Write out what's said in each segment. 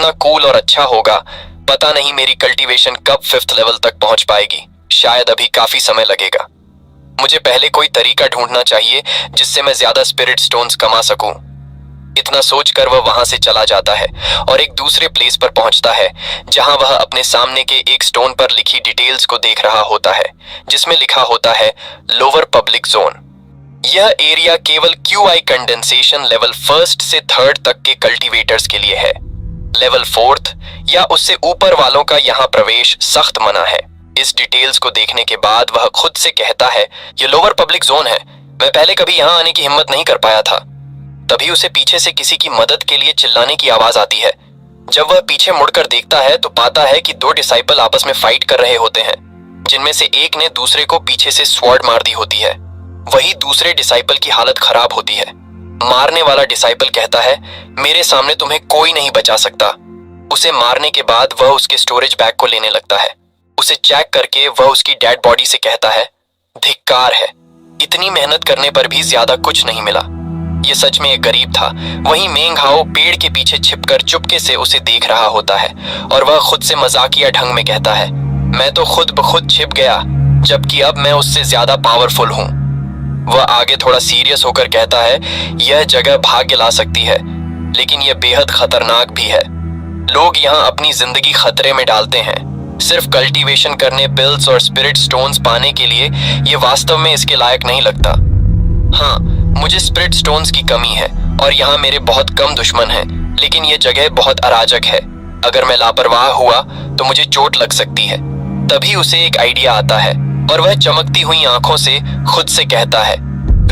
जितना कूल और अच्छा होगा, पता नहीं मेरी कल्टीवेशन कब 5th लेवल तक पहुंच पाएगी। शायद अभी काफी समय लगेगा। मुझे पहले कोई तरीका ढूंढना चाहिए जिससे मैं ज्यादा स्पिरिट स्टोन्स कमा सकूं। इतना सोचकर वह वहां से चला जाता है और एक दूसरे प्लेस पर पहुंचता है, जहां वह अपने सामने के एक स्टोन पर लिखी डिटेल्स को देख रहा होता है, जिसमें लिखा होता है लोअर पब्लिक जोन। यह एरिया केवल QI कंडेंसेशन लेवल 1st से 3rd तक के कल्टीवेटर्स के लिए है। लेवल 4th या उससे ऊपर वालों का यहाँ प्रवेश सख्त मना है। इस डिटेल्स को देखने के बाद वह खुद से कहता है, यह लोअर पब्लिक जोन है, मैं पहले कभी यहाँ आने की हिम्मत नहीं कर पाया था। तभी उसे पीछे से किसी की मदद के लिए चिल्लाने की आवाज आती है। जब वह पीछे मुड़कर देखता है तो पाता है कि 2 डिसाइपल आपस में फाइट कर रहे होते हैं, जिनमें से एक ने दूसरे को पीछे से स्वॉर्ड मार दी होती है। वही दूसरे डिसाइपल की हालत खराब होती है। मारने वाला डिसाइपल कहता है, मेरे सामने तुम्हें कोई नहीं बचा सकता। उसे मारने के बाद वह उसके स्टोरेज बैग को लेने लगता है। उसे चेक करके वह उसकी डेड बॉडी से कहता है, धिक्कार है, इतनी मेहनत करने पर भी ज्यादा कुछ नहीं मिला। ये सच में एक गरीब था। वहीं मेंग हाओ पेड़ के पीछे छिपकर चुपके से उसे देख रहा होता है और वह खुद से मजाकिया ढंग में कहता है, मैं तो खुद ब खुद छिप गया, जबकि अब मैं उससे ज्यादा पावरफुल हूँ। वह आगे थोड़ा सीरियस होकर कहता है, यह जगह भाग्य ला सकती है, लेकिन यह बेहद खतरनाक भी है। लोग यहाँ अपनी जिंदगी खतरे में डालते हैं सिर्फ कल्टीवेशन करने, पिल्स और स्पिरिट स्टोन्स पाने के लिए। ये वास्तव में इसके लायक नहीं लगता। हाँ, मुझे स्पिरिट स्टोन्स की कमी है और यहाँ मेरे बहुत कम दुश्मन हैं, लेकिन ये जगह बहुत अराजक है। अगर मैं लापरवाह हुआ तो मुझे चोट लग सकती है। तभी उसे एक आइडिया आता है और वह चमकती हुई आंखों से खुद से कहता है,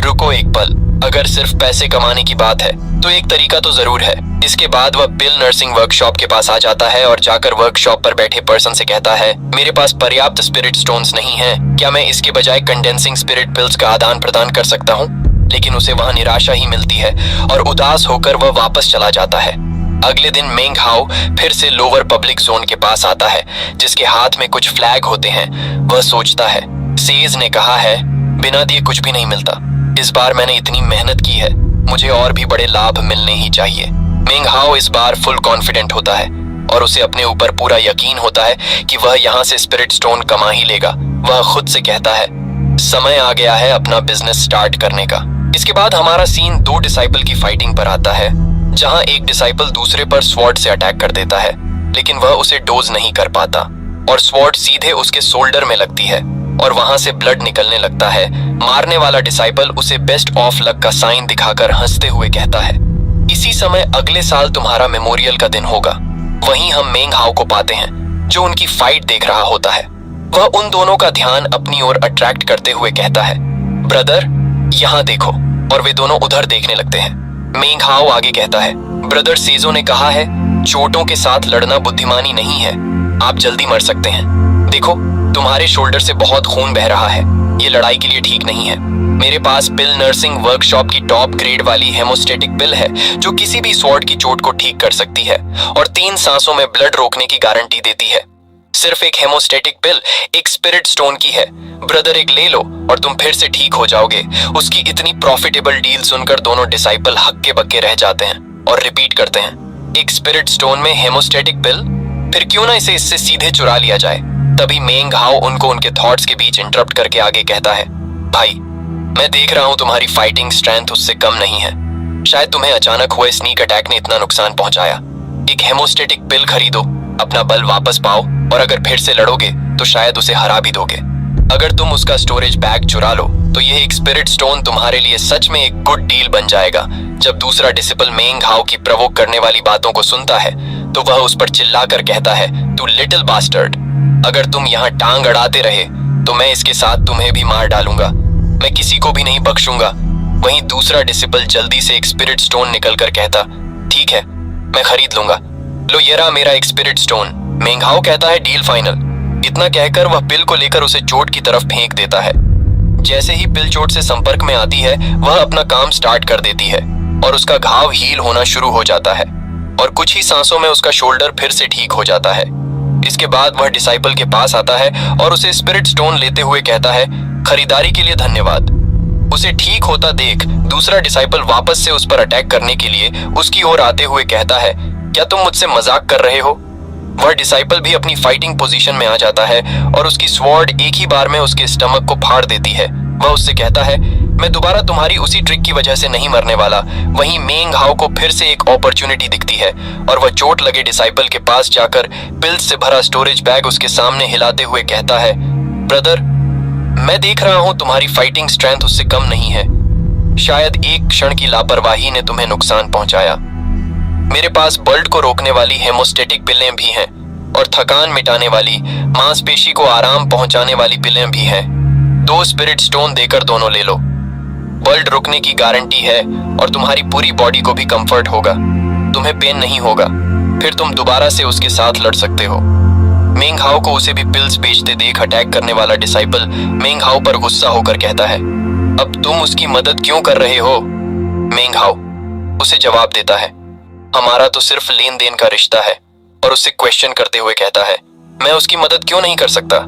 रुको एक पल, अगर सिर्फ पैसे कमाने की बात है तो एक तरीका तो जरूर है। इसके बाद वह पिल नर्सिंग वर्कशॉप के पास आ जाता है और जाकर वर्कशॉप पर बैठे पर्सन से कहता है, मेरे पास पर्याप्त स्पिरिट स्टोन्स नहीं हैं, क्या मैं इसके बजाय कंडेंसिंग स्पिरिट पिल्स का आदान प्रदान कर सकता हूँ? लेकिन उसे वहां निराशा ही मिलती है और उदास होकर वह वापस चला जाता है। अगले दिन मेंग हाओ फिर से लोअर पब्लिक जोन के पास आता है, जिसके हाथ में कुछ फ्लैग होते हैं। वह सोचता है, सेज ने कहा है, बिना दिए कुछ भी नहीं मिलता। इस बार मैंने इतनी मेहनत की है, मुझे और भी बड़े लाभ मिलने ही चाहिए। मेंग हाओ इस बार फुल कॉन्फिडेंट होता है और उसे अपने ऊपर पूरा यकीन होता है कि वह यहाँ से स्पिरिट स्टोन कमा ही लेगा। वह खुद से कहता है, समय आ गया है अपना बिजनेस स्टार्ट करने का। इसके बाद हमारा सीन 2 डिसाइपल की फाइटिंग पर आता है, जहां एक डिसाइपल दूसरे पर स्वॉर्ड से अटैक कर देता है, लेकिन वह उसे डोज नहीं कर पाता और स्वॉर्ड सीधे उसके शोल्डर में लगती है और वहां से ब्लड निकलने लगता है। मारने वाला डिसाइपल उसे बेस्ट ऑफ लक का साइन दिखाकर हंसते हुए कहता है, इसी समय अगले साल तुम्हारा मेमोरियल का दिन होगा। वहीं हम मेंग हाओ को पाते हैं, जो उनकी फाइट देख रहा होता है। वह उन दोनों का ध्यान अपनी ओर अट्रैक्ट करते हुए कहता है, ब्रदर यहाँ देखो, और वे दोनों उधर देखने लगते हैं। मेंग हाओ आगे कहता है, ब्रदर सेजो ने कहा है, चोटों के साथ लड़ना बुद्धिमानी नहीं है, आप जल्दी मर सकते हैं। देखो, तुम्हारे शोल्डर से बहुत खून बह रहा है, ये लड़ाई के लिए ठीक नहीं है। मेरे पास पिल नर्सिंग वर्कशॉप की टॉप ग्रेड वाली हेमोस्टेटिक पिल है, जो किसी भी स्वॉर्ड की चोट को ठीक कर सकती है और 3 सांसों में ब्लड रोकने की गारंटी देती है। सिर्फ एक हेमोस्टेटिक पिल एक स्पिरिट स्टोन की है, ब्रदर एक ले लो और तुम फिर से ठीक हो जाओगे। उसकी इतनी प्रॉफिटेबल डील सुनकर दोनों डिसाइपल हक्के बक्के रह जाते हैं और रिपीट करते हैं, एक स्पिरिट स्टोन में हेमोस्टेटिक पिल, फिर क्यों ना इसे इससे सीधे चुरा लिया जाए। तभी मेंग हाओ उनको उनके थॉट्स के बीच इंटरप्ट करके आगे कहता है, भाई मैं देख रहा हूं तुम्हारी फाइटिंग स्ट्रेंथ उससे कम नहीं है। शायद तुम्हें अचानक हुए स्नीक अटैक ने इतना नुकसान पहुंचाया। एक हेमोस्टेटिक पिल खरीदो, अपना बल वापस पाओ और अगर फिर से लड़ोगे तो शायद उसे हरा भी दोगे। अगर तुम उसका स्टोरेज बैग चुरा लो तो यह एक स्पिरिट स्टोन तुम्हारे लिए सच में एक गुड डील बन जाएगा। जब दूसरा डिसिपल मेंग हाओ की प्रवोक करने वाली बातों को सुनता है तो वह उस पर चिल्लाकर कहता है, तू लिटिल बास्टर्ड, अगर तुम यहाँ टांग अड़ाते रहे तो मैं इसके साथ तुम्हें भी मार डालूंगा, मैं किसी को भी नहीं बख्शूंगा। वहीं दूसरा डिसिपल जल्दी से एक स्पिरिट स्टोन निकलकर कहता, ठीक है मैं खरीद लूंगा, लो ये रहा मेरा एक स्पिरिट स्टोन। मेंग हाओ कहता है, डील फाइनल। इतना कहकर वह पिल को लेकर उसे चोट की तरफ फेंक देता है। जैसे ही पिल चोट से संपर्क में आती है वह अपना काम स्टार्ट कर देती है और उसका घाव हील होना शुरू हो जाता है और कुछ ही सांसों में उसका शोल्डर फिर से ठीक हो जाता है। इसके बाद वह डिसाइपल के पास आता है और उसे स्पिरिट स्टोन लेते हुए कहता है, खरीदारी के लिए धन्यवाद। उसे ठीक होता देख दूसरा डिसाइपल वापस से उस पर अटैक करने के लिए उसकी ओर आते हुए कहता है, क्या तुम मुझसे मजाक कर रहे हो? वह डिसाइपल भी अपनी फाइटिंग पोजीशन में आ जाता है और उसकी स्वॉर्ड एक ही बार में उसके स्टमक को फाड़ देती है। वह उससे कहता है, मैं दोबारा तुम्हारी उसी ट्रिक की वजह से नहीं मरने वाला। वहीं मेंग हाओ को फिर से एक अपॉर्चुनिटी दिखती है और वह चोट लगे डिसाइपल के पास जाकर पिल्स से भरा स्टोरेज बैग उसके सामने हिलाते हुए कहता है, ब्रदर, मैं देख रहा हूं तुम्हारी फाइटिंग स्ट्रेंथ उससे कम नहीं है। शायद एक क्षण की लापरवाही ने तुम्हें नुकसान पहुंचाया। मेरे पास ब्लड को रोकने वाली हेमोस्टेटिक पिलें भी हैं और थकान मिटाने वाली, मांसपेशी को आराम पहुंचाने वाली पिलें भी हैं। 2 स्पिरिट स्टोन देकर दोनों ले लो। ब्लड रुकने की गारंटी है और तुम्हारी पूरी बॉडी को भी कंफर्ट होगा। तुम्हें पेन नहीं होगा। फिर तुम दोबारा से उसके साथ लड़ सकते हो। मेंग हाओ को उसे भी पिल्स बेचते देख अटैक करने वाला डिसाइपल मेंग हाओ पर गुस्सा होकर कहता है, अब तुम उसकी मदद क्यों कर रहे हो? मेंग हाओ उसे जवाब देता है, हमारा तो सिर्फ लेन देन का रिश्ता है, और उससे क्वेश्चन करते हुए कहता है, मैं उसकी मदद क्यों नहीं कर सकता?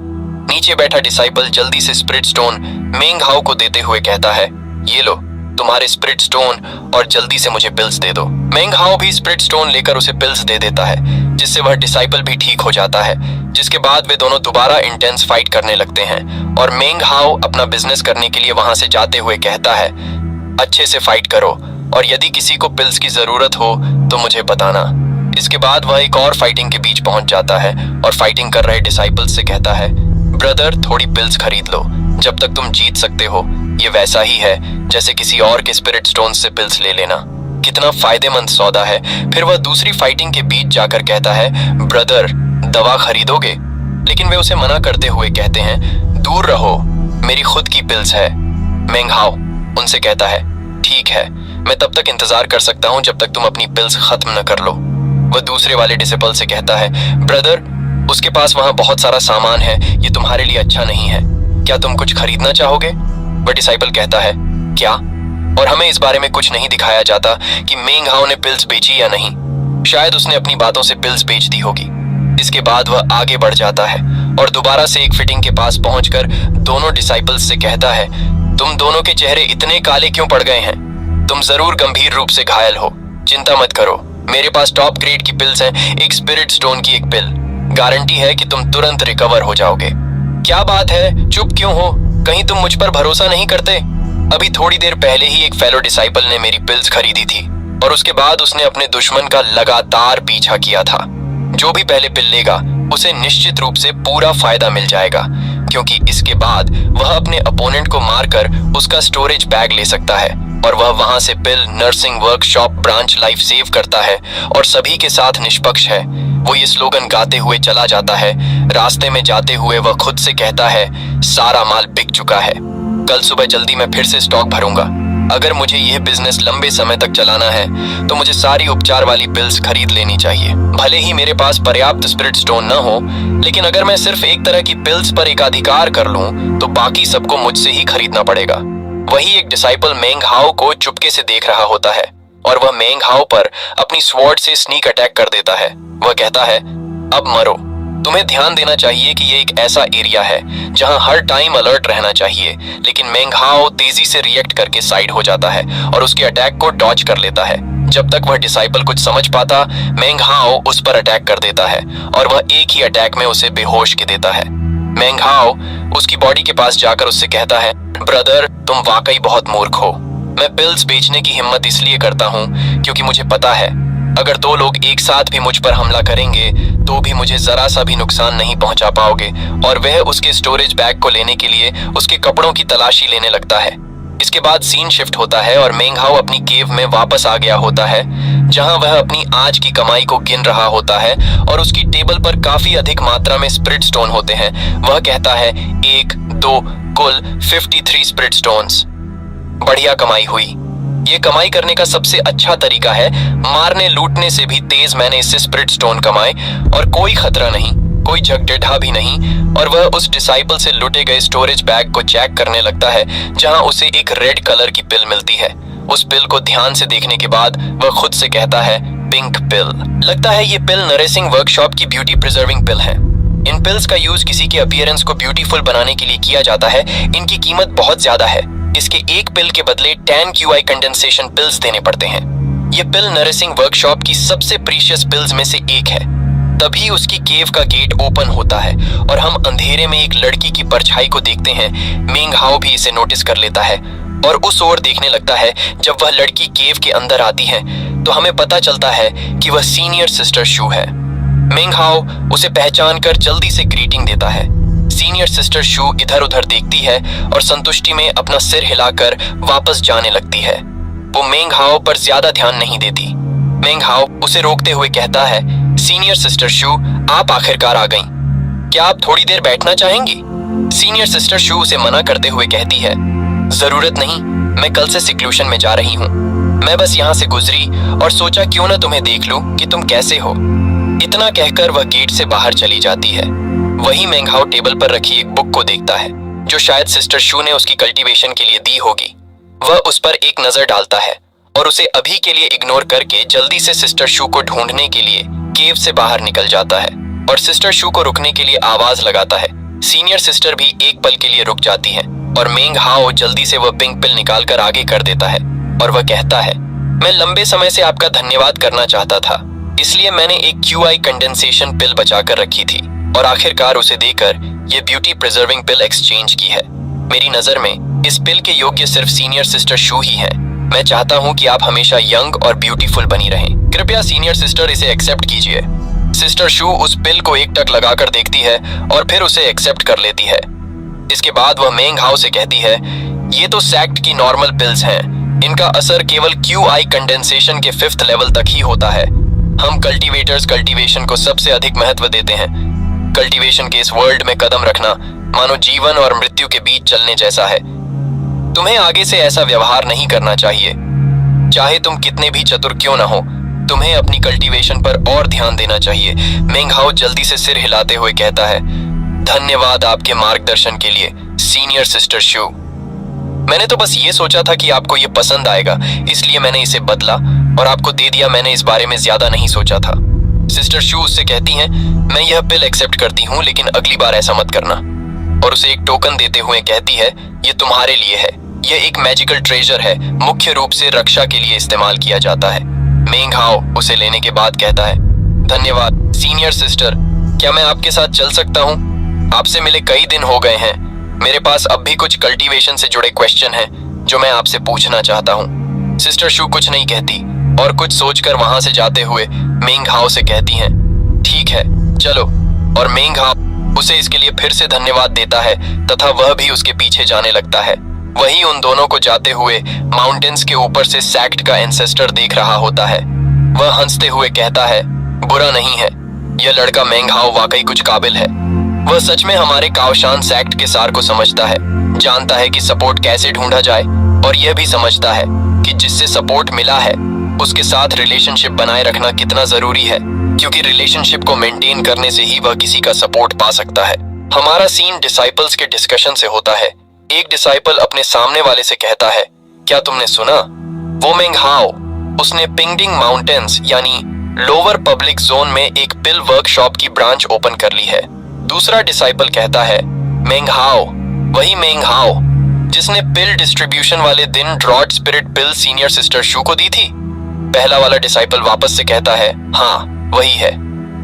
नीचे बैठा डिसाइपल जल्दी से स्पिरिट स्टोन मेंग हाओ को देते हुए कहता है, ये लो तुम्हारे स्पिरिट स्टोन और जल्दी से मुझे पिल्स दे दो। मेंग हाओ भी स्पिरिट स्टोन लेकर उसे पिल्स दे देता है, जिससे वह डिसाइपल भी ठीक हो जाता है। जिसके बाद वे दोनों दोबारा इंटेंस फाइट करने लगते हैं और मेंग हाओ अपना बिजनेस करने के लिए वहां से जाते हुए कहता है, अच्छे से फाइट करो और यदि किसी को पिल्स की जरूरत हो तो मुझे बताना। इसके बाद वह एक और फाइटिंग के बीच पहुंच जाता है और फाइटिंग कर रहे डिसाइपल्स से कहता है, ब्रदर, थोड़ी पिल्स खरीद लो जब तक तुम जीत सकते हो। ये वैसा ही है जैसे किसी और के स्पिरिट स्टोन से पिल्स ले लेना। कितना फायदेमंद सौदा है। फिर वह दूसरी फाइटिंग के बीच जाकर कहता है, ब्रदर, दवा खरीदोगे? लेकिन वे उसे मना करते हुए कहते हैं, दूर रहो, मेरी खुद की पिल्स है। मेंग हाओ उनसे कहता है, ठीक है, मैं तब तक इंतजार कर सकता हूं जब तक तुम अपनी पिल्स खत्म न कर लो। वह दूसरे वाले डिसिपल से कहता है, ब्रदर, उसके पास वहां बहुत सारा सामान है, ये तुम्हारे लिए अच्छा नहीं है। क्या तुम कुछ खरीदना चाहोगे? वह डिसाइपल कहता है, क्या? और हमें इस बारे में कुछ नहीं दिखाया जाता कि मेंग हाओ ने पिल्स बेची या नहीं। शायद उसने अपनी बातों से पिल्स बेच दी होगी। इसके बाद वह आगे बढ़ जाता है और दोबारा से एक फिटिंग के पास पहुंचकर दोनों डिसाइपल्स से कहता है, तुम दोनों के चेहरे इतने काले क्यों पड़ गए हैं? तुम जरूर गंभीर रूप से घायल हो। चिंता मत करो, मेरे पास टॉप ग्रेड की पिल्स हैं, एक स्पिरिट स्टोन की एक पिल। गारंटी है कि तुम तुरंत रिकवर हो जाओगे। क्या बात है, चुप क्यों हो? कहीं तुम मुझ पर भरोसा नहीं करते? अभी थोड़ी देर पहले ही एक फेलो डिसाइपल ने मेरी पिल्स खरीदी थी और उसके बाद उसने अपने दुश्मन का लगातार पीछा किया था। जो भी पहले पिल लेगा उसे निश्चित रूप से पूरा फायदा मिल जाएगा, क्योंकि इसके बाद वह अपने अपोनेंट को मारकर उसका स्टोरेज बैग ले सकता है और वह वहां से पिल nursing workshop branch life save करता है और सभी के साथ निष्पक्ष है। वो ये स्लोगन गाते हुए चला जाता है। रास्ते में जाते हुए वह खुद से कहता है, सारा माल बिक चुका है, कल सुबह जल्दी मैं फिर से स्टॉक भरूंगा। अगर मुझे यह बिजनेस लंबे समय तक चलाना है तो मुझे सारी उपचार वाली पिल्स खरीद लेनी चाहिए। भले ही मेरे पास पर्याप्त स्पिरिट स्टोन न हो, लेकिन अगर मैं सिर्फ एक तरह की पिल्स पर एकाधिकार कर लूं तो बाकी सबको मुझसे ही खरीदना पड़ेगा। वही एक डिसाइपल मेंग हाओ को चुपके से देख रहा होता है और वह मेंग हाओ पर अपनी स्वॉर्ड से स्नीक अटैक कर देता है। वह कहता है, अब मरो। तुम्हें ध्यान देना चाहिए कि ये एक ऐसा एरिया है जहां हर टाइम अलर्ट रहना चाहिए, लेकिन मेंग हाओ तेजी से रिएक्ट करके साइड हो जाता है और उसके अटैक को डॉज कर लेता है। जब तक वह डिसाइपल कुछ समझ पाता, मेंग हाओ उस पर अटैक कर देता है और वह एक ही अटैक में उसे बेहोश के देता है। मेंग हाओ उसकी बॉडी के पास जाकर उससे कहता है, ब्रदर, तुम वाकई बहुत मूर्ख हो। मैं पिल्स बेचने की हिम्मत इसलिए करता हूँ क्योंकि मुझे पता है अगर 2 लोग एक साथ भी मुझ पर हमला करेंगे तो भी मुझे जरा सा भी नुकसान नहीं पहुंचा पाओगे। और वह उसके स्टोरेज बैग को लेने के लिए उसके कपड़ों की तलाशी लेने लगता है। इसके बाद सीन शिफ्ट होता है और मेंग हाओ अपनी केव में वापस आ गया होता है, जहां वह अपनी आज की कमाई को गिन रहा होता है और उसकी टेबल पर काफी अधिक मात्रा में स्पिरिट स्टोन होते हैं। वह कहता है, 1, 2, कुल 53 स्पिरिट स्टोन्स। बढ़िया कमाई हुई। ये कमाई करने का सबसे अच्छा तरीका है। मारने लूटने से भी तेज मैंने इससे स्पिरिट स्टोन कमाए और कोई खतरा नहीं, कोई झगडेढ़ा भी नहीं। और वह उस डिसाइपल से लुटे गए स्टोरेज बैग को चेक करने लगता है, जहां उसे एक रेड कलर की पिल मिलती है। उस पिल को ध्यान से देखने के बाद वह खुद से कहता है, पिंक पिल। लगता है ये पिल नरेसिंग वर्कशॉप की ब्यूटी प्रिजर्विंग पिल है। इन पिल्स का यूज किसी के अपीयरेंस को ब्यूटीफुल बनाने के लिए किया जाता है। इनकी कीमत बहुत ज्यादा है। इसके एक पिल के बदले 10 QI कंडेंसेशन पिल्स देने पड़ते हैं। ये पिल नरिसिंग वर्कशॉप की सबसे प्रीशियस पिल्स में से एक है। तभी उसकी केव का गेट ओपन होता है और हम अंधेरे में एक लड़की की परछाई को देखते हैं। मेंग हाओ भी इसे नोटिस कर लेता है और उस ओर देखने लगता है। जब वह लड़की केव के अंदर आती है तो हमें पता चलता है कि वह सीनियर सिस्टर शू है। मेंग हाओ उसे पहचान कर जल्दी से ग्रीटिंग देता है। सीनियर सिस्टर शू इधर उधर देखती है और संतुष्टि में अपना सिर हिलाकर वापस जाने लगती है। वो मेंग हाओ पर ज्यादा ध्यान नहीं देती। मेंग हाओ उसे रोकते हुए कहता है, सीनियर सिस्टर शू, आप आखिरकार आ गईं। क्या आप थोड़ी देर बैठना चाहेंगी? सीनियर सिस्टर शू उसे मना करते हुए कहती है, जरूरत नहीं, मैं कल से सिक्लूशन में जा रही हूँ। मैं बस यहाँ से गुजरी और सोचा क्यों ना तुम्हें देख लूं कि तुम कैसे हो। इतना कहकर वह गेट से बाहर चली जाती है। वही मेंग हाओ टेबल पर रखी एक बुक को देखता है जो शायद सिस्टर शू ने उसकी कल्टीवेशन के लिए दी होगी। वह उस पर एक नजर डालता है और उसे अभी के लिए इग्नोर करके जल्दी से सिस्टर शू को ढूंढने के लिए केव से बाहर निकल जाता है और सिस्टर शू को रुकने के लिए आवाज लगाता है। सीनियर सिस्टर भी एक पल के लिए रुक जाती है और मेंग हाओ जल्दी से वह पिंक पिल निकालकर आगे कर देता है और वह कहता है, मैं लंबे समय से आपका धन्यवाद करना चाहता था, इसलिए मैंने एक QI कंडेंसेशन पिल बचाकर रखी थी और आखिरकार उसे देकर ये ब्यूटी प्रिजर्विंग पिल एक्सचेंज की है। मेरी नजर में इस पिल के योग्य सिर्फ सीनियर सिस्टर शू ही है। मैं चाहता हूँ कि आप हमेशा यंग और ब्यूटीफुल बनी रहें। कृपया सीनियर सिस्टर इसे एक्सेप्ट कीजिए। सिस्टर शू उस पिल को एक टक लगाकर देखती है और फिर उसे एक्सेप्ट कर लेती है। इसके बाद वह मेंग हाओ से कहती है, ये तो सैक्ट की नॉर्मल पिल्स हैं, इनका असर केवल QI कंडेंसेशन के 5th लेवल तक ही होता है। हम कल्टीवेटर्स कल्टीवेशन को सबसे अधिक महत्व देते हैं। कल्टीवेशन के इस वर्ल्ड में कदम रखना मानो जीवन और मृत्यु के बीच चलने जैसा है। तुम्हें आगे से ऐसा व्यवहार नहीं करना चाहिए। चाहे तुम कितने भी चतुर क्यों ना हो, तुम्हें अपनी कल्टीवेशन पर और ध्यान देना चाहिए। मेंग हाओ जल्दी से सिर हिलाते हुए कहता है, धन्यवाद आपके मार्गदर्शन के लिए सीनियर सिस्टर शू। मैंने तो बस ये सोचा था कि आपको ये पसंद आएगा, इसलिए मैंने इसे बदला और आपको दे दिया। मैंने इस बारे में ज्यादा नहीं सोचा था। सिस्टर शू उससे कहती हैं, मैं यह पिल एक्सेप्ट करती हूँ, लेकिन अगली बार ऐसा मत करना। और उसे एक टोकन देते हुए कहती है, ये तुम्हारे लिए है। यह एक मैजिकल ट्रेजर है, मुख्य रूप से रक्षा के लिए इस्तेमाल किया जाता है। मेंग हाओ उसे लेने के बाद कहता है, धन्यवाद सीनियर सिस्टर, क्या मैं आपके साथ चल सकता हूँ? आपसे मिले कई दिन हो गए हैं। मेरे पास अब भी कुछ कल्टीवेशन से जुड़े क्वेश्चन हैं जो मैं आपसे पूछना चाहता हूँ। सिस्टर शू कुछ नहीं कहती और कुछ सोचकर वहां से जाते हुए मेंग हाओ से कहती हैं, ठीक है चलो। और मेंग हाओ उसे इसके लिए फिर से धन्यवाद देता है तथा वह भी उसके पीछे जाने लगता है। वही उन दोनों को जाते हुए माउंटेन्स के ऊपर से सैक्ट का एंसेस्टर देख रहा होता है। वह हंसते हुए कहता है, बुरा नहीं है, यह लड़का मेंग हाओ वाकई कुछ काबिल है। वह सच में हमारे कावशान सैक्ट के सार को समझता है, जानता है कि सपोर्ट कैसे ढूंढा जाए और यह भी समझता है कि जिससे सपोर्ट मिला है उसके साथ रिलेशनशिप बनाए रखना कितना जरूरी है, क्योंकि रिलेशनशिप को मेंटेन करने से ही वह किसी का सपोर्ट पा सकता है। हमारा सीन डिसाइपल्स के डिस्कशन से होता है। एक डिसाइपल अपने सामने वाले से कहता है, क्या तुमने सुना? वो मेंग हाओ, उसने पिंगडिंग माउंटेन्स यानी लोअर पब्लिक जोन में एक पिल वर्कशॉप की ब्रांच ओपन कर ली है। दूसरा डिसाइपल कहता है, मेंग हाओ, वही मेंग हाओ जिसने पिल डिस्ट्रीब्यूशन वाले दिन ड्रॉड स्पिरिट पिल सीनियर सिस्टर शू को दी थी। पहला वाला डिसाइपल वापस से कहता है, हाँ वही है।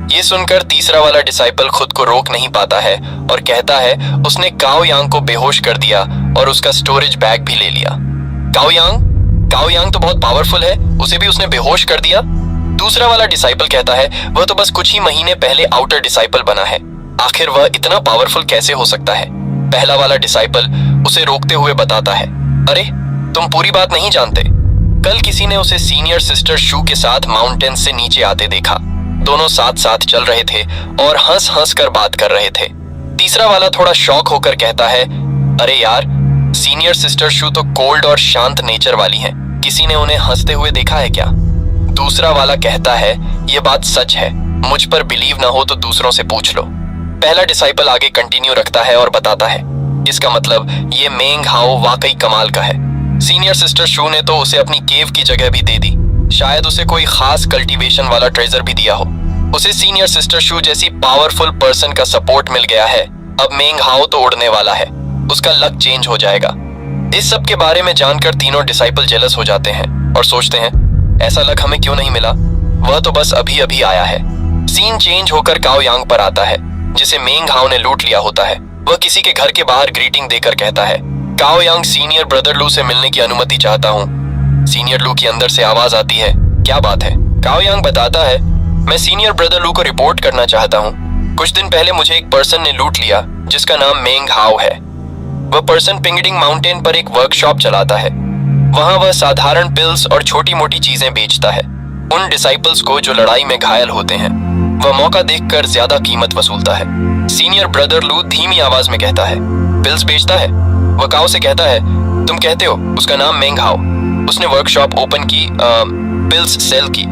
ये सुनकर तीसरा वाला डिसाइपल खुद को रोक नहीं पाता है और कहता है, उसने काओ यांग को बेहोश कर दिया और उसका स्टोरेज बैग भी ले लिया। काओ यांग तो बहुत पावरफुल है, उसे भी उसने बेहोश कर दिया। दूसरा वाला डिसाइपल कहता है, वह तो बस कुछ ही महीने पहले आउटर डिसाइपल बना है, आखिर वह इतना पावरफुल कैसे हो सकता है? पहला वाला डिसाइपल उसे रोकते हुए बताता है, अरे तुम पूरी बात नहीं जानते। कल किसी ने उसे सीनियर सिस्टर शू के साथ माउंटेन से नीचे आते देखा। दोनों साथ साथ चल रहे थे और हंस हंस कर बात कर रहे थे। तीसरा वाला थोड़ा शॉक होकर कहता है, अरे यार, सीनियर सिस्टर शू तो कोल्ड और शांत नेचर वाली हैं, किसी ने उन्हें हंसते हुए देखा है क्या? दूसरा वाला कहता है, ये बात सच है, मुझ पर बिलीव ना हो तो दूसरों से पूछ लो। पहला डिसाइपल आगे कंटिन्यू रखता है और बताता है, इसका मतलब ये मेंग हाओ वाकई कमाल का है। सीनियर सिस्टर शू ने तो उसे अपनी केव की जगह भी दे दी, शायद उसे कोई खास कल्टीवेशन वाला ट्रेजर भी दिया हो। उसे सीनियर सिस्टर शू जैसी पावरफुल पर्सन का सपोर्ट मिल गया है। अब मेंग हाओ तो उड़ने वाला है, उसका लक चेंज हो जाएगा। इस सब के बारे में जानकर तीनों डिसाइपल जेलस हो जाते हैं और सोचते हैं, ऐसा लक हमें क्यों नहीं मिला? वह तो बस अभी अभी आया है। सीन चेंज होकर काओ यांग पर आता है, जिसे मेंग हाओ ने लूट लिया होता है। वह किसी के घर के बाहर ग्रीटिंग देकर कहता है, काओ यांग, सीनियर ब्रदर लू से मिलने की अनुमति चाहता हूँ। सीनियर लू की अंदर से आवाज आती है, क्या बात है? काओ यांग बताता है, मैं सीनियर ब्रदर लू को रिपोर्ट करना चाहता हूँ। कुछ दिन पहले मुझे एक पर्सन ने लूट लिया जिसका नाम मेंग हाओ है। वह पर्सन पिंगडिंग माउंटेन पर एक वर्कशॉप चलाता है। वहां वह साधारण पिल्स और छोटी मोटी चीजें बेचता है उन डिसाइपल्स को जो लड़ाई में घायल होते हैं। वह मौका देखकर ज्यादा कीमत वसूलता है। सीनियर ब्रदर लू धीमी आवाज में कहता है, पिल्स बेचता है? वह काओ से कहता है, तुम कहते हो उसका नाम मेंग हाओ, उसने वर्कशॉप ओपन की, पिल्स सेल की,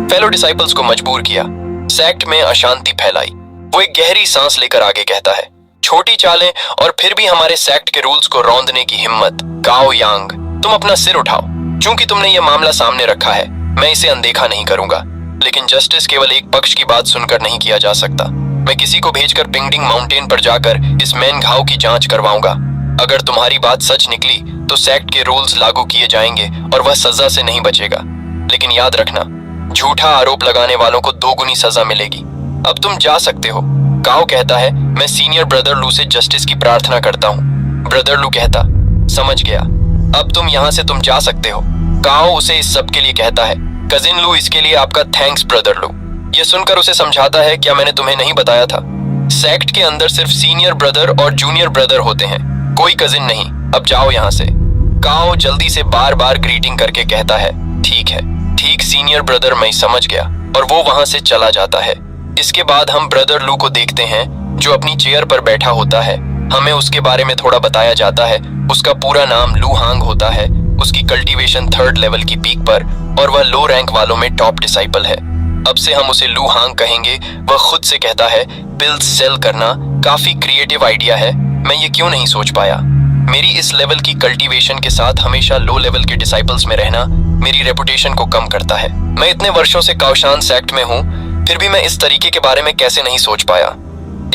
फेलो डिसाइपल्स को मजबूर किया, सेक्ट में अशांति फैलाई। वो एक गहरी सांस लेकर आगे कहता है, छोटी चालें और फिर भी हमारे सेक्ट के रूल्स को रौंदने की हिम्मत। काओ यांग, तुम अपना सिर उठाओ। क्योंकि तुमने ये मामला सामने रखा है, मैं इसे अनदेखा नहीं करूंगा। लेकिन जस्टिस केवल एक पक्ष की बात सुनकर नहीं किया जा सकता। मैं किसी को भेजकर पिंगडिंग माउंटेन पर जाकर इस मेंग हाओ की जांच करवाऊंगा। अगर तुम्हारी बात सच निकली तो सेक्ट के रूल्स लागू किए जाएंगे और वह सजा से नहीं बचेगा। लेकिन याद रखना, झूठा आरोप लगाने वालों को दोगुनी सजा मिलेगी। अब तुम जा सकते हो। काओ कहता है, मैं सीनियर ब्रदर लू से जस्टिस की प्रार्थना करता हूँ। ब्रदर लू कहता, समझ गया, अब तुम यहाँ से तुम जा सकते हो। काओ उसे इस सब के लिए कहता है, कजिन लू, इसके लिए आपका थैंक्स ब्रदर लू। यह सुनकर उसे समझाता है, क्या मैंने तुम्हें नहीं बताया था? सेक्ट के अंदर सिर्फ सीनियर ब्रदर और जूनियर ब्रदर होते हैं, कोई कजिन नहीं। अब जाओ यहाँ से। काओ जल्दी से बार बार ग्रीटिंग करके कहता है, ठीक है, ठीक सीनियर ब्रदर, मैं समझ गया, और वो वहां से चला जाता है। इसके बाद हम ब्रदर लू को देखते हैं जो अपनी चेयर पर बैठा होता है। हमें उसके बारे में थोड़ा बताया जाता है। उसका पूरा नाम लू हांग होता है। उसकी कल्टीवेशन 3rd लेवल की पीक पर और वह लो रैंक वालों में टॉप डिसाइपल है। अब से हम उसे लू हांग कहेंगे। वह खुद से कहता है, पिल्स सेल करना काफी क्रिएटिव आइडिया है, मैं ये क्यों नहीं सोच पाया। मेरी इस लेवल की कल्टीवेशन के साथ हमेशा लो लेवल के डिसाइपल्स में रहना मेरी रेपुटेशन को कम करता है। मैं इतने वर्षों से काओशान सेक्ट में हूँ, फिर भी मैं इस तरीके के बारे में कैसे नहीं सोच पाया।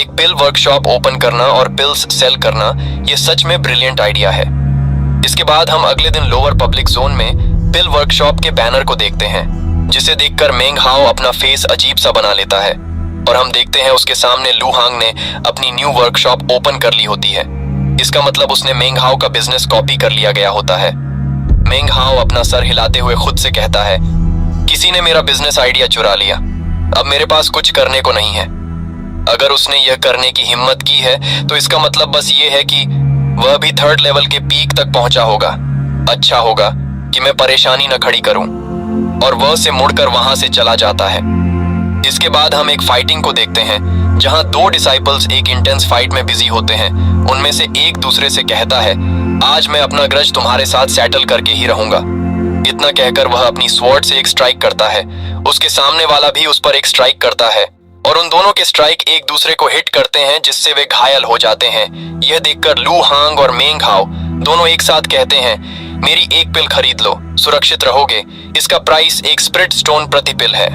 एक पिल वर्कशॉप ओपन करना और पिल्स सेल करना, ये सच में ब्रिलियंट आइडिया है। इसके बाद हम अगले दिन लोअर पब्लिक जोन में पिल वर्कशॉप के बैनर को देखते हैं, जिसे देखकर मेंग हाओ अपना फेस अजीब सा बना लेता है और हम देखते हैं उसके सामने लू हांग ने अपनी न्यू वर्कशॉप ओपन कर ली होती है। इसका मतलब उसने मेंग हाओ का बिजनेस कॉपी कर लिया गया होता है। मेंग हाओ अपना सर हिलाते हुए खुद से कहता है, किसी ने मेरा बिजनेस आइडिया चुरा लिया, अब मेरे पास कुछ करने को नहीं है। अगर उसने यह करने की हिम्मत की है तो इसका मतलब बस ये है कि वह भी 3rd लेवल के पीक तक पहुंचा होगा। अच्छा होगा कि मैं परेशानी न खड़ी करूं। और वह से मुड़कर वहां से चला जाता है। इसके बाद हम एक फाइटिंग को देखते हैं जहां 2 डिसाइपल्स एक इंटेंस फाइट में बिजी होते हैं। उनमें से एक दूसरे से कहता है, आज मैं अपना ग्रज तुम्हारे साथ सेटल करके ही रहूंगा। इतना कहकर वह अपनी स्वॉर्ड से एक स्ट्राइक करता है। उसके सामने वाला भी उस पर एक स्ट्राइक करता है और उन दोनों के स्ट्राइक एक दूसरे को हिट करते हैं, जिससे वे घायल हो जाते हैं। यह देखकर लू हांग और मेंग हाओ दोनों एक साथ कहते हैं, मेरी एक पिल खरीद लो, सुरक्षित रहोगे। इसका प्राइस एक स्पिरिट स्टोन प्रति पिल है।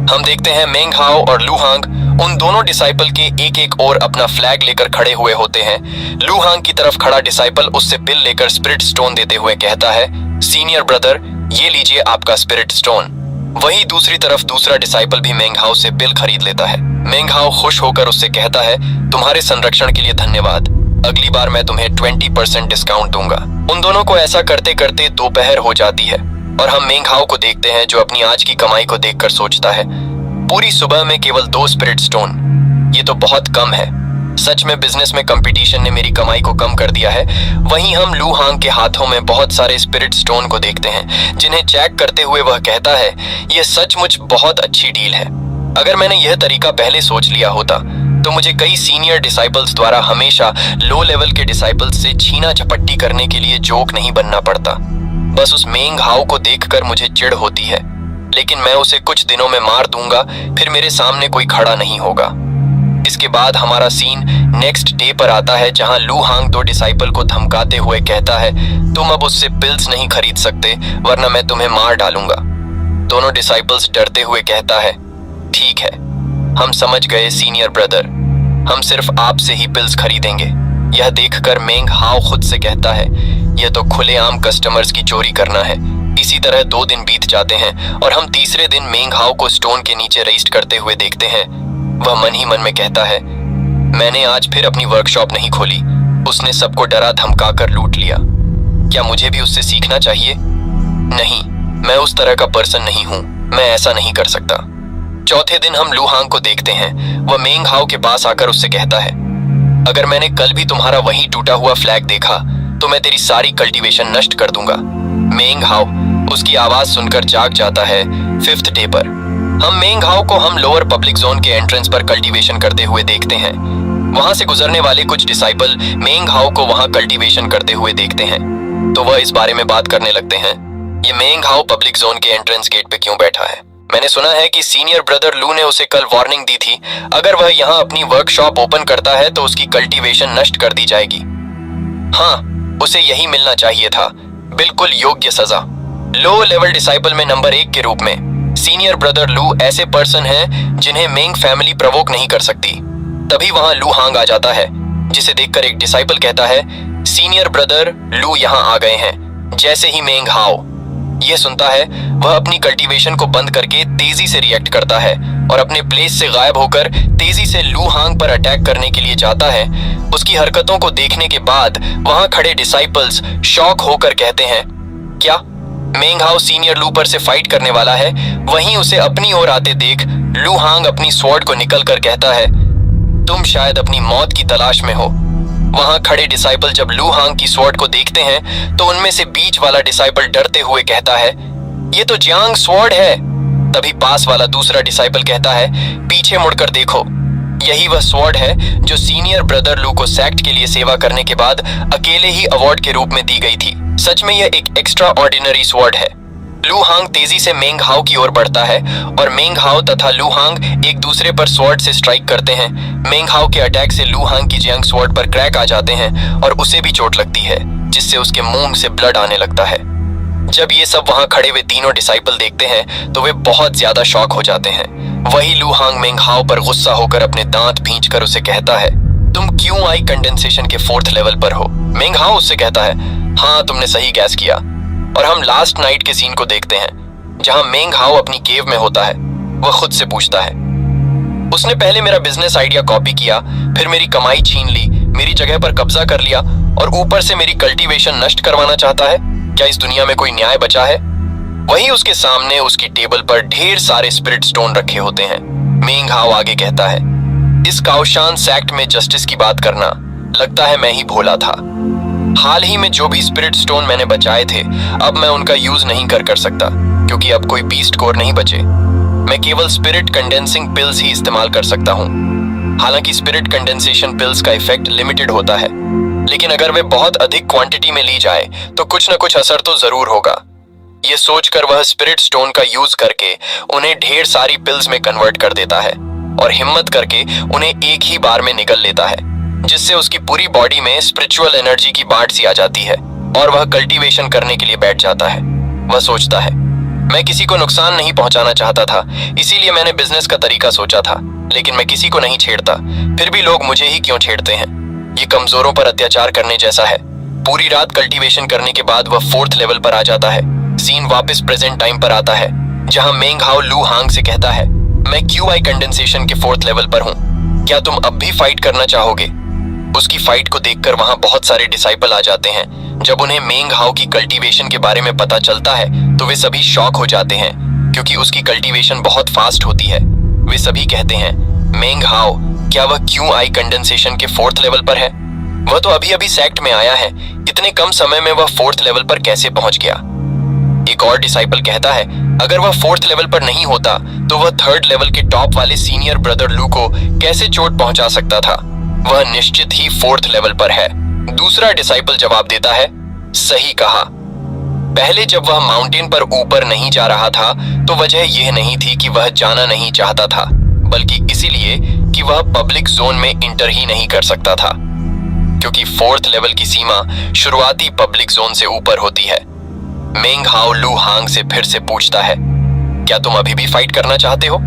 हम देखते हैं मेंग हाओ और लू हांग उन दोनों डिसाइपल के एक एक और अपना फ्लैग लेकर खड़े हुए होते हैं। लू हांग की तरफ खड़ा डिसाइपल उससे पिल लेकर स्पिरिट स्टोन देते हुए कहता है, सीनियर ब्रदर, ये लीजिए आपका स्पिरिट स्टोन। वही दूसरी तरफ दूसरा डिसाइपल भी मेंग हाओ से पिल खरीद लेता है। मेंग हाओ खुश होकर उससे कहता है, तुम्हारे संरक्षण के लिए धन्यवाद, अगली बार मैं तुम्हें 20% डिस्काउंट दूंगा। उन दोनों को ऐसा करते करते दोपहर हो जाती है और हम मेंग हाओ को देखते हैं जो अपनी आज की कमाई को देखकर सोचता है, पूरी सुबह में केवल 2 स्पिरिट स्टोन, ये तो बहुत कम है। सच में बिजनेस में कंपटीशन ने मेरी कमाई को कम कर दिया है। वहीं हम लू हांग के हाथों में बहुत सारे स्पिरिट स्टोन को देखते हैं, जिन्हें चेक करते हुए वह कहता है, यह सचमुच बहुत अच्छी डील है। अगर मैंने यह तरीका पहले सोच लिया होता तो मुझे कई सीनियर डिसाइपल्स द्वारा हमेशा लो लेवल के डिसाइपल्स से छीना झपट्टी करने के लिए जोक नहीं बनना पड़ता। बस उस मेंग हाओ को देखकर मुझे चिढ़ होती है, लेकिन मैं उसे कुछ दिनों में मार दूंगा, फिर मेरे सामने कोई खड़ा नहीं होगा। इसके बाद हमारा सीन नेक्स्ट डे पर आता है, जहां लू हांग 2 डिसाइपल को धमकाते हुए कहता है, तुम अब उससे पिल्स नहीं खरीद सकते वरना मैं तुम्हें मार डालूंगा। दोनों डिसाइपल्स डरते हुए कहता है, ठीक है, हम समझ गए सीनियर ब्रदर, हम सिर्फ आपसे ही पिल्स खरीदेंगे। यह देखकर मेंग हाओ खुद से कहता है, यह तो खुलेआम कस्टमर्स की चोरी करना है। इसी तरह 2 दिन बीत जाते हैं और हम तीसरे दिन मेंग हाओ को स्टोन के नीचे रेस्ट करते हुए देखते हैं। वह मन ही मन में कहता है, मैंने आज फिर अपनी वर्कशॉप नहीं खोली। उसने सबको डरा धमका कर लूट लिया। क्या मुझे भी उससे सीखना चाहिए? नहीं, मैं उस तरह का पर्सन नहीं हूं। मैं ऐसा नहीं कर सकता। चौथे दिन हम लू हांग को देखते हैं। वह मेंग हाओ के पास आकर उससे कहता है, अगर मैंने कल भी तुम्हारा वही टूटा हुआ फ्लैग देखा तो मैं तेरी सारी कल्टीवेशन नष्ट कर दूंगा। मेंग हाओ उसकी आवाज सुनकर जाग जाता है। 5th डे पर हम मेंग हाओ को हम लोअर पब्लिक जोन के एंट्रेंस पर कल्टीवेशन करते हुए देखते हैं। वहां से गुजरने वाले कुछ डिसाइपल मेंग हाओ को वहां कल्टीवेशन करते हुए देखते हैं तो वह इस बारे में बात करने लगते हैं, ये मेंग हाओ पब्लिक जोन के एंट्रेंस गेट पे क्यों बैठा है? मैंने सुना है कि सीनियर ब्रदर लू ने उसे कल वार्निंग दी थी, अगर वह यहाँ अपनी वर्कशॉप ओपन करता है तो उसकी कल्टीवेशन नष्ट कर दी जाएगी। हाँ, उसे यही मिलना चाहिए था, बिल्कुल योग्य सजा। लो लेवल डिसाइपल में नंबर 1 के रूप में सीनियर ब्रदर लू ऐसे पर्सन हैं जिन्हें मेंग फैमिली प्रवोक नहीं कर सकती। तभी वहां लू हांग आ जाता है, जिसे देखकर एक डिसाइपल कहता है, सीनियर ब्रदर लू यहाँ आ गए हैं। जैसे ही मेंग हाओ यह सुनता है, वह अपनी कल्टीवेशन को बंद करके तेजी से रिएक्ट करता है और अपने प्लेस से गायब होकर तेजी से लू हांग पर अटैक करने के लिए जाता है। उसकी हरकतों को देखने के बाद वहां खड़े डिसाइपल्स शॉक होकर कहते हैं, क्या मेंग हाओ सीनियर लू पर से फाइट करने वाला है? वहीं उसे अपनी ओर आते देख लू हांग अपनी स्वॉर्ड को निकल कर कहता है, तुम शायद अपनी मौत की तलाश में हो। वहां खड़े डिसाइपल जब लू हांग की स्वॉर्ड को देखते हैं तो उनमें से बीच वाला डिसाइपल डरते हुए कहता है, ये तो जियांग स्वॉर्ड है। तभी पास वाला दूसरा डिसाइपल कहता है, पीछे मुड़कर देखो, यही वह स्वॉर्ड है जो सीनियर ब्रदर लू को सैक्ट के लिए सेवा करने के बाद अकेले ही अवार्ड के रूप में दी गई थी। सच में यह एक एक्स्ट्रा ऑर्डिनरी स्वॉर्ड है। लू हांग तेजी से मेंग हाओ की ओर बढ़ता है और मेंग हाओ तथा लू हांग एक दूसरे पर स्वॉर्ड से स्ट्राइक करते हैं। मेंग हाओ के अटैक से लू हांग की जियांग स्वॉर्ड पर क्रैक आ जाते हैं और उसे भी चोट लगती है, जिससे उसके मुंह से ब्लड आने लगता है। जब ये सब वहां खड़े हुए तीनों डिसाइपल देखते हैं तो वे बहुत ज्यादा शॉक हो जाते हैं। वही लू हांग मेंग हाओ पर गुस्सा होकर अपने दांत भींचकर उसे कहता है, तुम क्यों आई कंडेंसेशन के 4th लेवल पर हो? मेंग हाओ उससे कहता है, हाँ तुमने सही गैस किया। और हम लास्ट नाइट के सीन को देखते हैं जहां मेंग हाओ अपनी केव में होता है। वह खुद से पूछता है, उसने पहले मेरा बिजनेस आइडिया कॉपी किया, फिर मेरी कमाई छीन ली, मेरी जगह पर कब्जा कर लिया और ऊपर से मेरी कल्टीवेशन नष्ट करवाना चाहता है। क्या इस दुनिया में कोई न्याय बचा है? वहीं उसके सामने उसकी टेबल पर ढेर सारे स्पिरिट स्टोन रखे होते हैं। मेंग हाओ आगे कहता है, इस काओशान सैक्ट में जस्टिस की बात करना, लगता है मैं ही भोला था। हाल ही में जो भी स्पिरिट स्टोन मैंने बचाए थे, अब मैं उनका यूज नहीं कर सकता क्योंकि अब कोई बीस्ट कोर नहीं बचे। मैं केवल स्पिरिट कंडेंसिंग पिल्स ही इस्तेमाल कर सकता हूँ। हालांकि स्पिरिट कंडेंसेशन पिल्स का इफेक्ट लिमिटेड होता है, लेकिन अगर वे बहुत अधिक क्वांटिटी में ली जाए तो कुछ न कुछ असर तो जरूर होगा। ये सोचकर वह स्पिरिट स्टोन का यूज करके उन्हें ढेर सारी पिल्स में कन्वर्ट कर देता है और हिम्मत करके उन्हें एक ही बार में निगल लेता है, जिससे उसकी पूरी बॉडी में स्पिरिचुअल एनर्जी की बाढ़ सी आ जाती है और वह कल्टीवेशन करने के लिए बैठ जाता है। वह सोचता है, मैं किसी को नुकसान नहीं पहुंचाना चाहता था, इसीलिए मैंने बिजनेस का तरीका सोचा था, लेकिन मैं किसी को नहीं छेड़ता, फिर भी लोग मुझे ही क्यों छेड़ते हैं? ये कमजोरों पर अत्याचार करने जैसा है। पूरी रात कल्टीवेशन करने के बाद वह 4th लेवल पर आ जाता है। सीन वापस प्रेजेंट टाइम पर आता है जहां मेंग हाओ लू हांग से कहता है, मैं क्यूआई कंडेंसेशन के 4th लेवल पर हूँ, क्या तुम अब भी फाइट करना चाहोगे? उसकी फाइट को देखकर वहां बहुत सारे डिसाइपल आ जाते हैं। जब उन्हें मेंग हाओ की कल्टीवेशन के बारे में पता चलता है तो वे सभी शॉक हो जाते हैं क्योंकि उसकी कल्टीवेशन बहुत फास्ट होती है। वे सभी कहते हैं, मेंग हाओ क्या वह क्यूआई कंडेंसेशन के 4th लेवल पर है? वह तो अभी अभी सैक्ट में आया है, इतने कम समय में वह 4th लेवल पर कैसे पहुंच गया? एक और डिसाइपल कहता है, अगर वह 4th लेवल पर नहीं होता तो वह 3rd लेवल के टॉप वाले सीनियर ब्रदर लू को कैसे चोट पहुंचा सकता था? वह निश्चित ही 4th लेवल पर है। दूसरा डिसाइपल जवाब देता है, सही कहा। पहले जब वह माउंटेन पर ऊपर नहीं जा रहा था तो वजह यह नहीं थी कि वह जाना नहीं चाहता था, बल्कि इसीलिए कि वह पब्लिक जोन में इंटर ही नहीं कर सकता था, क्योंकि 4th लेवल की सीमा शुरुआती पब्लिक जोन से ऊपर होती है। मेंग हाओ लू हांग से फिर से पूछता है, क्या तुम अभी भी फाइट करना चाहते हो?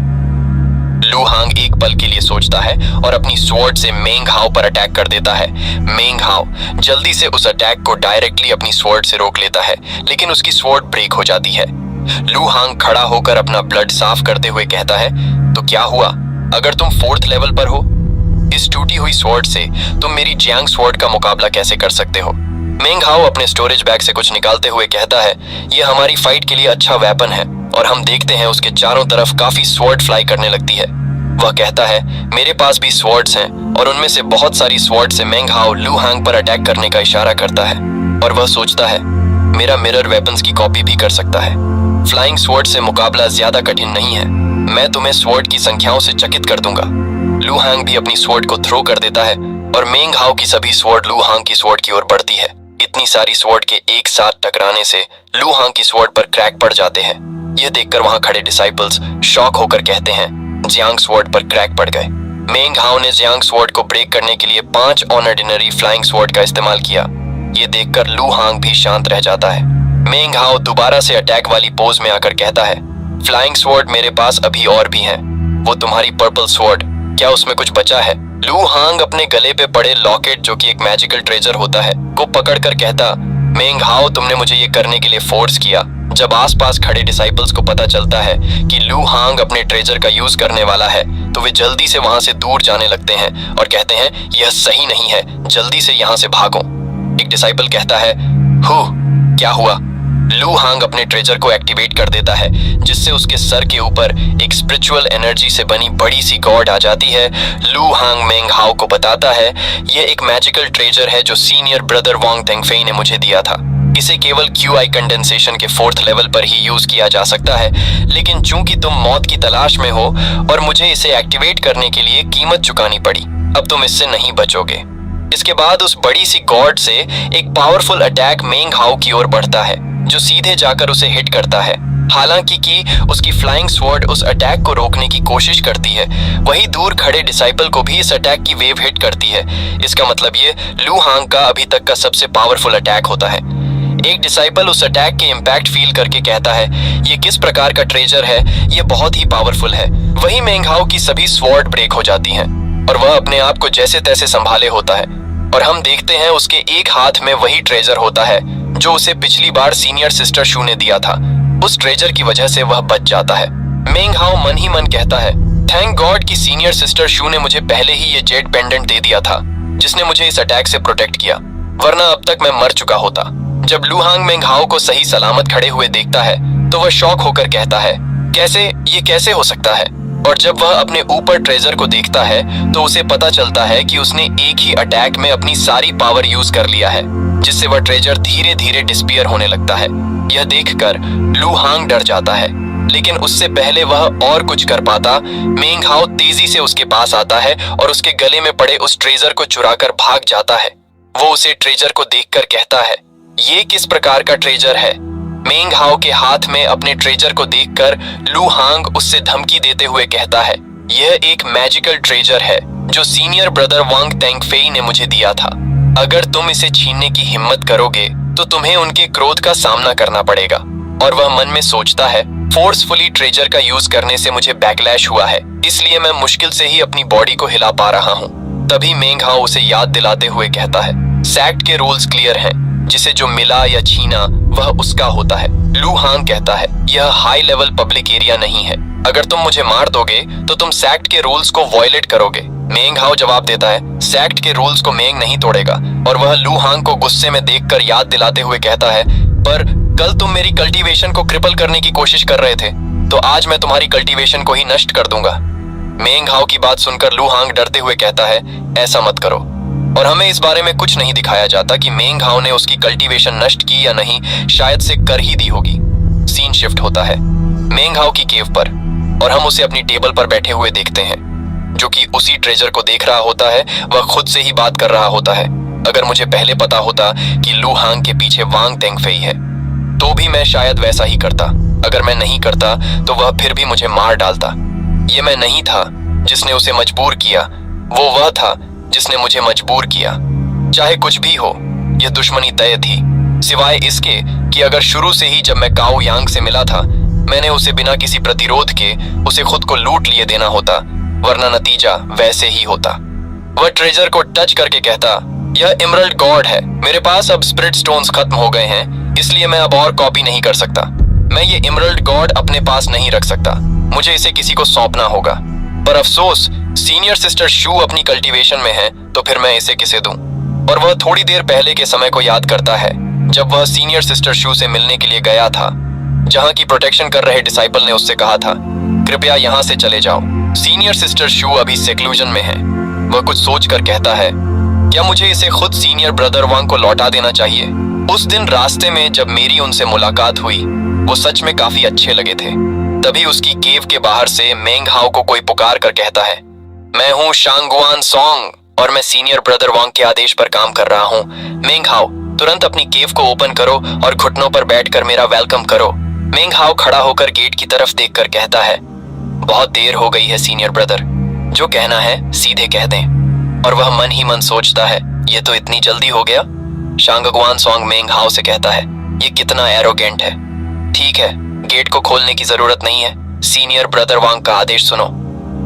लू हांग एक पल के लिए सोचता है और अपनी स्वॉर्ड से मेंग हाओ पर अटैक कर देता है। मेंग हाओ जल्दी से उस अटैक को डायरेक्टली अपनी स्वॉर्ड से रोक लेता है, लेकिन उसकी स्वॉर्ड ब्रेक हो जाती है। लू हांग खड़ा होकर अपना ब्लड साफ करते हुए कहता है, तो क्या हुआ अगर तुम 4th लेवल पर हो? इस टूटी हुई स्वॉर्ड से तुम मेरी जियांग स्वॉर्ड का मुकाबला कैसे कर सकते हो? मेंग हाओ अपने स्टोरेज बैग से कुछ निकालते हुए कहता है, यह हमारी फाइट के लिए अच्छा वेपन है। और हम देखते हैं उसके चारों तरफ काफी स्वॉर्ड फ्लाई करने लगती है। वह कहता है, मेरे पास भी स्वॉर्ड्स हैं और उनमें से बहुत सारी स्वॉर्ड से मेंग हाओ लू हांग पर अटैक करने का इशारा करता है। और वह सोचता है, मेरा मिरर वेपन्स की कॉपी भी कर सकता है। फ्लाइंग स्वॉर्ड से मुकाबला ज्यादा कठिन नहीं है, मैं तुम्हें स्वॉर्ड की संख्याओं से चकित कर दूंगा। लू हांग भी अपनी स्वॉर्ड को थ्रो कर देता है और मेंग हाओ की सभी स्वॉर्ड लू हांग की स्वॉर्ड की ओर बढ़ती है। इतनी सारी स्वॉर्ड के एक साथ टकराने से लू हांग की स्वॉर्ड पर क्रैक पड़ जाते हैं। यह देखकर वहां खड़े डिसाइपल्स शॉक होकर कहते हैं, जियांग स्वॉर्ड पर क्रैक पड़ गए। मेंग हाओ ने जियांग स्वॉर्ड को ब्रेक करने के लिए 5 ऑर्डिनरी फ्लाइंग स्वॉर्ड का इस्तेमाल किया। ये देखकर लू हांग भी शांत रह जाता है। मेंग हाओ दोबारा से अटैक वाली पोज में आकर कहता है, फ्लाइंग स्वॉर्ड मेरे पास अभी और भी हैं। वो तुम्हारी पर्पल स्वॉर्ड, क्या उसमें कुछ बचा है? लू हांग अपने गले पे पड़े लॉकेट, जो कि एक मैजिकल ट्रेजर होता है, को पकड़कर कहता, मेंग हाओ तुमने मुझे ये करने के लिए फोर्स किया। जब आसपास खड़े डिसाइपल्स को पता चलता है कि लू हांग अपने ट्रेजर का यूज करने वाला है, तो वे जल्दी से वहां से दूर जाने लगते हैं और कहते हैं, यह सही नहीं है, जल्दी से यहाँ से भागो। एक डिसाइपल कहता है, क्या हुआ? लू हांग अपने ट्रेजर को एक्टिवेट कर देता है, जिससे उसके सर के ऊपर एक स्पिरिचुअल एनर्जी से बनी बड़ी सी गॉड आ जाती है। लू हांग मेंग हाओ को बताता है, यह एक मैजिकल ट्रेजर है जो सीनियर ब्रदर वांग तेंगफेई ने मुझे दिया था। इसे केवल क्यूआई कंडेंसेशन के 4th लेवल पर ही यूज किया जा सकता है, लेकिन चूंकि तुम मौत की तलाश में हो और मुझे इसे एक्टिवेट करने के लिए कीमत चुकानी पड़ी, अब तुम इससे नहीं बचोगे। इसके बाद उस बड़ी सी गॉड से एक पावरफुल अटैक मेंग हाओ की ओर बढ़ता है, जो सीधे जाकर उसे हिट करता है। हालांकि उसकी फ्लाइंग स्वॉर्ड उस अटैक को रोकने की कोशिश करती है, वही दूर खड़े डिसाइपल को भी इस अटैक की वेव हिट करती है। इसका मतलब ये लू हांग का अभी तक का सबसे पावरफुल अटैक होता है। एक डिसाइपल उस अटैक के इम्पैक्ट फील करके कहता है, ये किस प्रकार का ट्रेजर है, ये बहुत ही पावरफुल है। वही मेंग हाओ की सभी स्वॉर्ड ब्रेक हो जाती हैं और वह अपने आप को जैसे तैसे संभाले होता है। और हम देखते हैं उसके एक हाथ में वही ट्रेजर होता है जो उसे पिछली बार सीनियर सिस्टर शू ने दिया था। उस ट्रेजर की वजह से वह बच जाता है। मेंग हाओ मन ही मन कहता है, थैंक गॉड कि सीनियर सिस्टर शू ने मुझे पहले ही ये जेड पेंडेंट दे दिया था, जिसने मुझे इस अटैक से प्रोटेक्ट किया, वरना अब तक मैं मर चुका होता। जब लू हांग मेंग हाओ को सही सलामत खड़े हुए देखता है, तो वह शॉक होकर कहता है, ये कैसे हो सकता है? और जब वह अपने ऊपर ट्रेजर को देखता है, तो उसे पता चलता है कि उसने एक ही अटैक में अपनी सारी पावर यूज कर लिया है, जिससे वह ट्रेजर धीरे धीरे डिस्पियर होने लगता है। यह देखकर लू हांग डर जाता है, लेकिन उससे पहले वह और कुछ कर पाता, मेंग हाओ तेजी से उसके पास आता है और उसके गले में पड़े उस ट्रेजर को चुराकर भाग जाता है। वो उसे ट्रेजर को देखकर कहता है, ये किस प्रकार का ट्रेजर है? मेंग हाओ के हाथ में अपने ट्रेजर को देखकर लू हांग उससे धमकी देते हुए कहता है, यह एक मैजिकल ट्रेजर है जो सीनियर ब्रदर वांग तेंगफेई ने मुझे दिया था। अगर तुम इसे छीनने की हिम्मत करोगे तो तुम्हें उनके क्रोध का सामना करना पड़ेगा। और वह मन में सोचता है, फोर्सफुली ट्रेजर का यूज करने से मुझे बैकलैश हुआ है, इसलिए मैं मुश्किल से ही अपनी बॉडी को हिला पा रहा हूँ। तभी मेंग हाओ उसे याद दिलाते हुए कहता है, सैक्ट के रूल्स क्लियर हैं, जिसे जो मिला या छीना वह उसका होता है। लू हांग कहता है, यह हाई लेवल पब्लिक एरिया नहीं है, अगर तुम मुझे मार दोगे तो तुम सैक्ट के रूल्स को वॉयलेट करोगे। मेंग हाओ जवाब देता है, सैक्ट के रूल्स को मेंग नहीं तोड़ेगा। और वह लू हांग को गुस्से में देखकर याद दिलाते हुए कहता है, पर कल तुम मेरी कल्टीवेशन को क्रिपल करने की कोशिश कर रहे थे, तो आज मैं तुम्हारी कल्टीवेशन को ही नष्ट कर दूंगा। मेंग हाओ की बात सुनकर लू हांग डरते हुए कहता है, ऐसा मत करो। और हमें इस बारे में कुछ नहीं दिखाया जाता कि मेंग हाओ ने उसकी कल्टीवेशन नष्ट की या नहीं, शायद से कर ही दी होगी। सीन शिफ्ट होता है मेंग हाओ की केव पर और हम उसे अपनी टेबल पर बैठे हुए देखते हैं, जो कि उसी ट्रेजर को देख रहा होता है। वह खुद से ही बात कर रहा होता है, अगर मुझे पहले पता होता कि लू हांग के पीछे वांग तेंगफेई है, तो भी मैं शायद वैसा ही करता। अगर मैं नहीं करता तो वह फिर भी मुझे मार डालता। ये मैं नहीं था जिसने उसे मजबूर किया, वो वह था जिसने मुझे मजबूर किया। चाहे कुछ भी हो, यह दुश्मनी तय थी, सिवाय इसके कि अगर शुरू से ही जब मैं काओ यांग से मिला था, मैंने उसे बिना किसी प्रतिरोध के उसे खुद को लूट लिए देना होता, वरना नतीजा वैसे ही होता। वह ट्रेजर को टच करके कहता, यह इमरल्ड गॉड है। मेरे पास अब स्पिरिट स्टोन्स खत्म हो गए हैं, इसलिए मैं अब और कॉपी नहीं कर सकता। मैं ये इमरल्ड गॉड अपने पास नहीं रख सकता, मुझे इसे किसी को सौंपना होगा। पर अफसोस, सीनियर सिस्टर शू अपनी कल्टीवेशन में है, तो फिर मैं इसे किसे दूं? और वह थोड़ी देर पहले के समय को याद करता है जब वह सीनियर सिस्टर शू से मिलने के लिए गया था, जहां की प्रोटेक्शन कर रहे डिसाइपल ने उससे कहा था, कृपया यहां से चले जाओ। सीनियर सिस्टर शू अभी सेक्लूजन में है। वह कुछ सोच कर कहता है, क्या मुझे इसे खुद सीनियर ब्रदर वांग को लौटा देना चाहिए? उस दिन रास्ते में जब मेरी उनसे मुलाकात हुई, वो सच में काफी अच्छे लगे थे। तभी उसकी केव के बाहर से मेंग हाओ को कोई पुकार कर कहता है, मैं हूँ शांगगुआन सॉन्ग और मैं सीनियर ब्रदर वांग के आदेश पर काम कर रहा हूँ। मेंग हाओ, तुरंत अपनी केव को ओपन करो और घुटनों पर बैठकर मेरा वेलकम करो। मेंग हाओ खड़ा होकर गेट की तरफ देखकर कहता है, बहुत देर हो गई है सीनियर ब्रदर, जो कहना है सीधे कह दें। और वह मन ही मन सोचता है, ये तो इतनी जल्दी हो गया। शांगगुआन सॉन्ग मेंग हाओ से कहता है, ये कितना एरोगेंट है। ठीक है, गेट को खोलने की जरूरत नहीं है, सीनियर ब्रदर वांग का आदेश सुनो।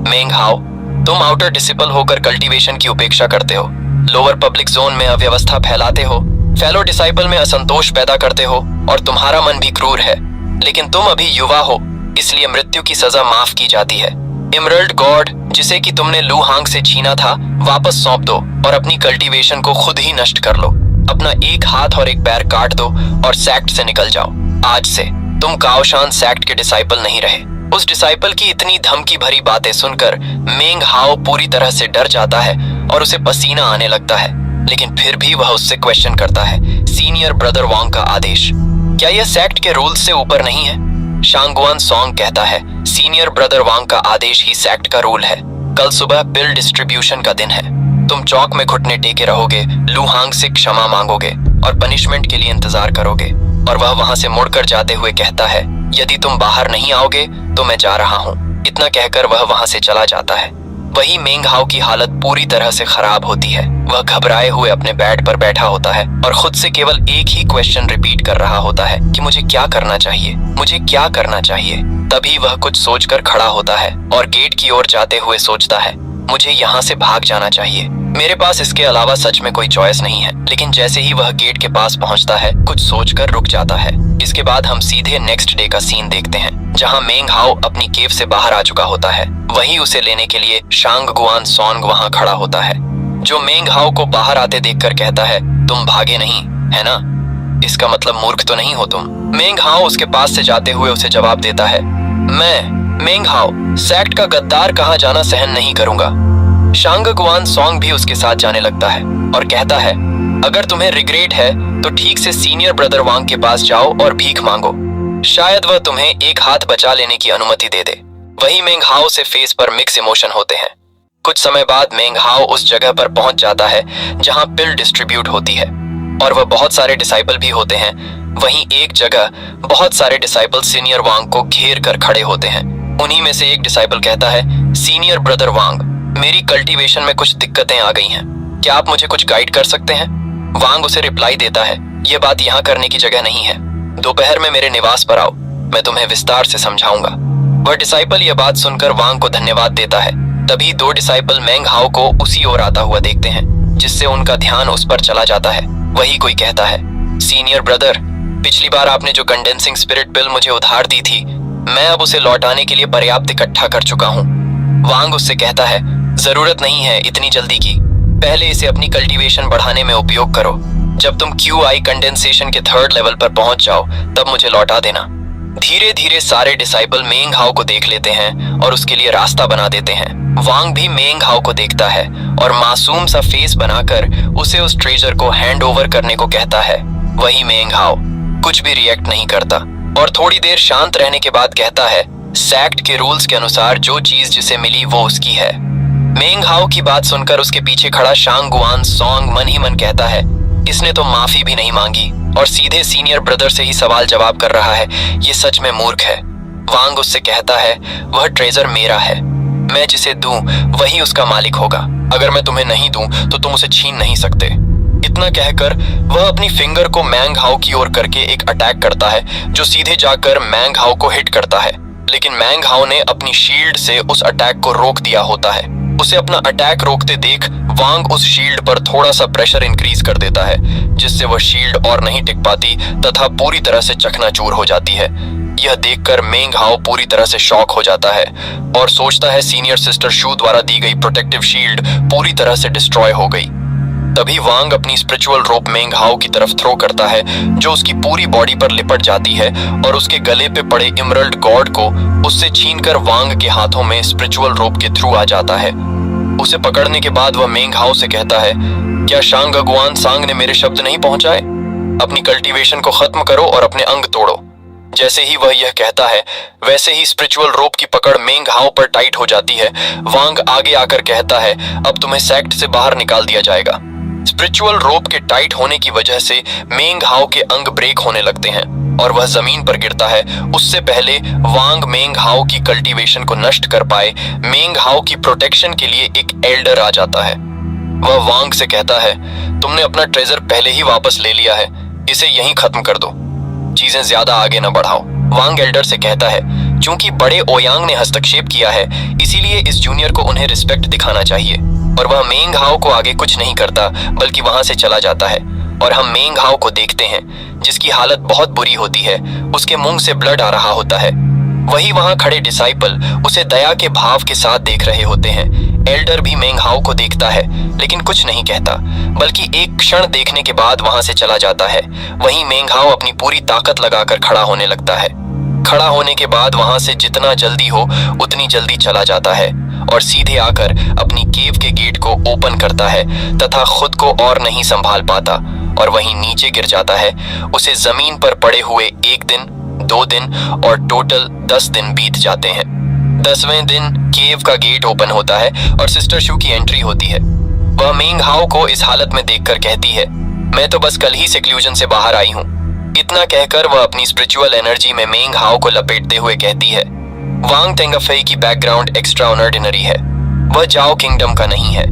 मेंग हाओ, तुम आउटर डिसिपल होकर कल्टीवेशन की उपेक्षा करते हो, लोअर पब्लिक जोन में अव्यवस्था फैलाते हो, फेलो डिसाइपल में असंतोष पैदा करते हो और तुम्हारा मन भी क्रूर है। लेकिन तुम अभी युवा हो, इसलिए मृत्यु की सजा माफ की जाती है। इमरल्ड गॉड, जिसे कि तुमने लू हांग से छीना था, वापस सौंप दो और अपनी कल्टीवेशन को खुद ही नष्ट कर लो। अपना एक हाथ और एक पैर काट दो और सैक्ट से निकल जाओ। आज से तुम काओशान सैक्ट के डिसाइपल नहीं रहे। उस डिसाइपल की इतनी धमकी भरी बातें सुनकर मेंग हाओ पूरी तरह से डर जाता है और उसे पसीना आने लगता है। लेकिन फिर भी वह उससे क्वेश्चन करता है, सीनियर ब्रदर वांग का आदेश क्या यह सैक्ट के रूल्स से ऊपर नहीं है? शांगगुआन सॉन्ग कहता है, सीनियर ब्रदर वांग का आदेश ही सैक्ट का रूल है। कल सुबह बिल डिस्ट्रीब्यूशन का दिन है। तुम चौक में घुटने टेके रहोगे, लू हांग से क्षमा मांगोगे और पनिशमेंट के लिए इंतजार करोगे। और वह वहां से मुड़कर जाते हुए कहता है, यदि तुम बाहर नहीं आओगे तो मैं जा रहा हूँ। इतना कहकर वह वहां से चला जाता है। वही मेंग हाओ की हालत पूरी तरह से खराब होती है। वह घबराए हुए अपने बेड पर बैठा होता है और खुद से केवल एक ही क्वेश्चन रिपीट कर रहा होता है कि मुझे क्या करना चाहिए, मुझे क्या करना चाहिए। तभी वह कुछ सोचकर खड़ा होता है और गेट की ओर जाते हुए सोचता है, मुझे यहाँ से भाग जाना चाहिए। मेरे पास इसके अलावा सच में कोई चॉइस नहीं है। लेकिन जैसे ही वह गेट के पास पहुंचता है, कुछ सोचकर रुक जाता है। इसके बाद हम सीधे नेक्स्ट डे का सीन देखते हैं, जहां मेंग हाओ अपनी केव से बाहर आ चुका होता है। वही उसे लेने के लिए शांगगुआन सॉन्ग वहां खड़ा होता है, जो मेंग हाओ को बाहर आते देखकर कहता है, तुम भागे नहीं, है ना? इसका मतलब मूर्ख तो नहीं हो तुम। मेंग हाओ उसके पास से जाते हुए उसे जवाब देता है, मैं मेंग हाओ सैक्ट का गद्दार कहाँ जाना सहन नहीं करूंगा। शांगगुआन सॉन्ग भी उसके साथ जाने लगता है और कहता है, अगर तुम्हें रिग्रेट है तो ठीक से सीनियर ब्रदर वांग के पास जाओ और भीख मांगो, शायद वह तुम्हें एक हाथ बचा लेने की अनुमति दे दे। वही मेंग हाओ से फेस पर मिक्स इमोशन होते हैं। कुछ समय बाद मेंग हाओ उस जगह पर पहुंच जाता है जहां पिल डिस्ट्रीब्यूट होती है और वह बहुत सारे डिसाइपल भी होते हैं। वहीं एक जगह बहुत सारे डिसाइपल सीनियर वांग को घेर कर खड़े होते हैं। उन्हीं में से एक डिसाइपल कहता है, सीनियर ब्रदर वांग, मेरी कल्टीवेशन में कुछ दिक्कतें आ गई हैं, क्या आप मुझे कुछ गाइड कर सकते हैं? वांग उसे रिप्लाई देता है, ये बात यहाँ करने की जगह नहीं है, दोपहर में मेरे निवास पर आओ, मैं तुम्हें विस्तार से समझाऊंगा। वह डिसाइपल यह बात सुनकर वांग को धन्यवाद देता है। तभी दो डिसाइपल मेंग हाओ को उसी ओर आता हुआ देखते हैं, जिससे उनका ध्यान उस पर चला जाता है। वही कोई कहता है, सीनियर ब्रदर, पिछली बार आपने जो कंडेंसिंग स्पिरिट पिल मुझे उधार दी थी, मैं अब उसे लौटाने के लिए पर्याप्त इकट्ठा कर चुका हूँ। वांग उससे कहता है, जरूरत नहीं है इतनी जल्दी की, पहले इसे अपनी कल्टीवेशन बढ़ाने में उपयोग करो। जब तुम QI कंडेंसेशन के 3rd लेवल पर पहुंच जाओ तब मुझे लौटा देना। धीरे धीरे सारे डिसाइपल मेंग हाओ को देख लेते हैं और उसके लिए रास्ता बना देते हैं। वांग भी मेंग हाओ को देखता है और मासूम सा फेस बनाकर उसे उस ट्रेजर को हैंड ओवर करने को कहता है। वही मेंग हाओ कुछ भी रिएक्ट नहीं करता और थोड़ी देर शांत रहने के बाद कहता है, सैक्ट के रूल्स के अनुसार जो चीज जिसे मिली वो उसकी है। मेंग हाओ की बात सुनकर उसके पीछे खड़ा शांगगुआन सॉन्ग मन ही मन कहता है, इसने तो माफी भी नहीं मांगी और सीधे सीनियर ब्रदर से ही सवाल जवाब कर रहा है, ये सच में मूर्ख है। वांग उससे कहता है, वह ट्रेजर मेरा है, मैं जिसे दूं वही उसका मालिक होगा, अगर मैं तुम्हें नहीं दूं तो तुम उसे छीन नहीं सकते। इतना कहकर वह अपनी फिंगर को मेंग हाओ की ओर करके एक अटैक करता है, जो सीधे जाकर मेंग हाओ को हिट करता है। लेकिन मैंग हाओ ने अपनी शील्ड से उस अटैक को रोक दिया होता है। उसे अपना अटैक रोकते देख वांग उस शील्ड पर थोड़ा सा प्रेशर इंक्रीज कर देता है, जिससे वह शील्ड और नहीं टिक पाती तथा पूरी तरह से चकनाचूर हो जाती है। यह देखकर मेंग हाओ पूरी तरह से शॉक हो जाता है और सोचता है सीनियर सिस्टर शू द्वारा दी गई प्रोटेक्टिव शील्ड पूरी तरह से डिस्ट्रॉय हो गई। तभी वांग अपनी स्पिरिचुअल रोप मेंग हाओ की तरफ थ्रो करता है, जो उसकी पूरी बॉडी पर लिपट जाती है और उसके गले पे पड़े इमरल्ड गॉड को उससे छीनकर वांग के हाथों में स्पिरिचुअल रोप के थ्रू आ जाता है। उसे पकड़ने के बाद वह मेंग हाओ से कहता है, क्या शांग अगुआन सांग ने मेरे शब्द नहीं पहुंचाए? अपनी कल्टीवेशन को खत्म करो और अपने अंग तोड़ो। जैसे ही वह यह कहता है, वैसे ही स्पिरिचुअल रोप की पकड़ मेंग हाओ पर टाइट हो जाती है। वांग आगे आकर कहता है, अब तुम्हें सेक्ट से बाहर निकाल दिया जाएगा। स्पिरिचुअल रोप के टाइट होने की वजह से मेंग हाओ के अंग ब्रेक होने लगते हैं और वह जमीन पर गिरता है। उससे पहले वांग मेंग हाओ की कल्टीवेशन को नष्ट कर पाए, मेंग हाओ की प्रोटेक्शन के लिए एक एल्डर आ जाता है। वह वांग से कहता है, तुमने अपना ट्रेजर पहले ही वापस ले लिया है, इसे यहीं खत्म कर दो, चीजें ज्यादा आगे न बढ़ाओ। वांग एल्डर से कहता है, क्योंकि बड़े ओयांग ने हस्तक्षेप किया है, इसीलिए इस जूनियर को उन्हें रिस्पेक्ट दिखाना चाहिए। और वह मेंग हाओ को आगे कुछ नहीं करता, बल्कि वहां से चला जाता है। और हम मेंग हाओ को देखते हैं, जिसकी हालत बहुत बुरी होती है। उसके मुंह से ब्लड आ रहा होता है। वही वहां खड़े डिसाइपल उसे दया के भाव के साथ देख रहे होते हैं। एल्डर भी मेंग हाओ को देखता है, लेकिन कुछ नहीं कहता, बल्कि एक क्षण देखने के बाद वहां से चला जाता है। वहीं मेंग हाओ अपनी पूरी ताकत लगाकर खड़ा होने लगता है। खड़ा होने के बाद वहां से जितना जल्दी हो उतनी जल्दी चला जाता है और सीधे आकर अपनी केव के गेट को ओपन करता है तथा खुद को और नहीं संभाल पाता और वहीं नीचे गिर जाता है। उसे जमीन पर पड़े हुए 1 दिन, 2 दिन और टोटल 10 दिन बीत जाते हैं। 10वें दिन केव का गेट ओपन होता है और सिस्टर शू की एंट्री होती है। वह मेंग हाओ को इस हालत में देखकर कहती है, मैं तो बस कल ही सेक्लूजन से बाहर आई हूँ। इतना कहकर वह अपनी स्पिरिचुअल एनर्जी में मेंग हाओ को लपेटते हुए कहती है, वांग तेंगाफेई की बैकग्राउंड एक्स्ट्रा ऑर्डिनरी है। वह जाओ किंगडम का नहीं है।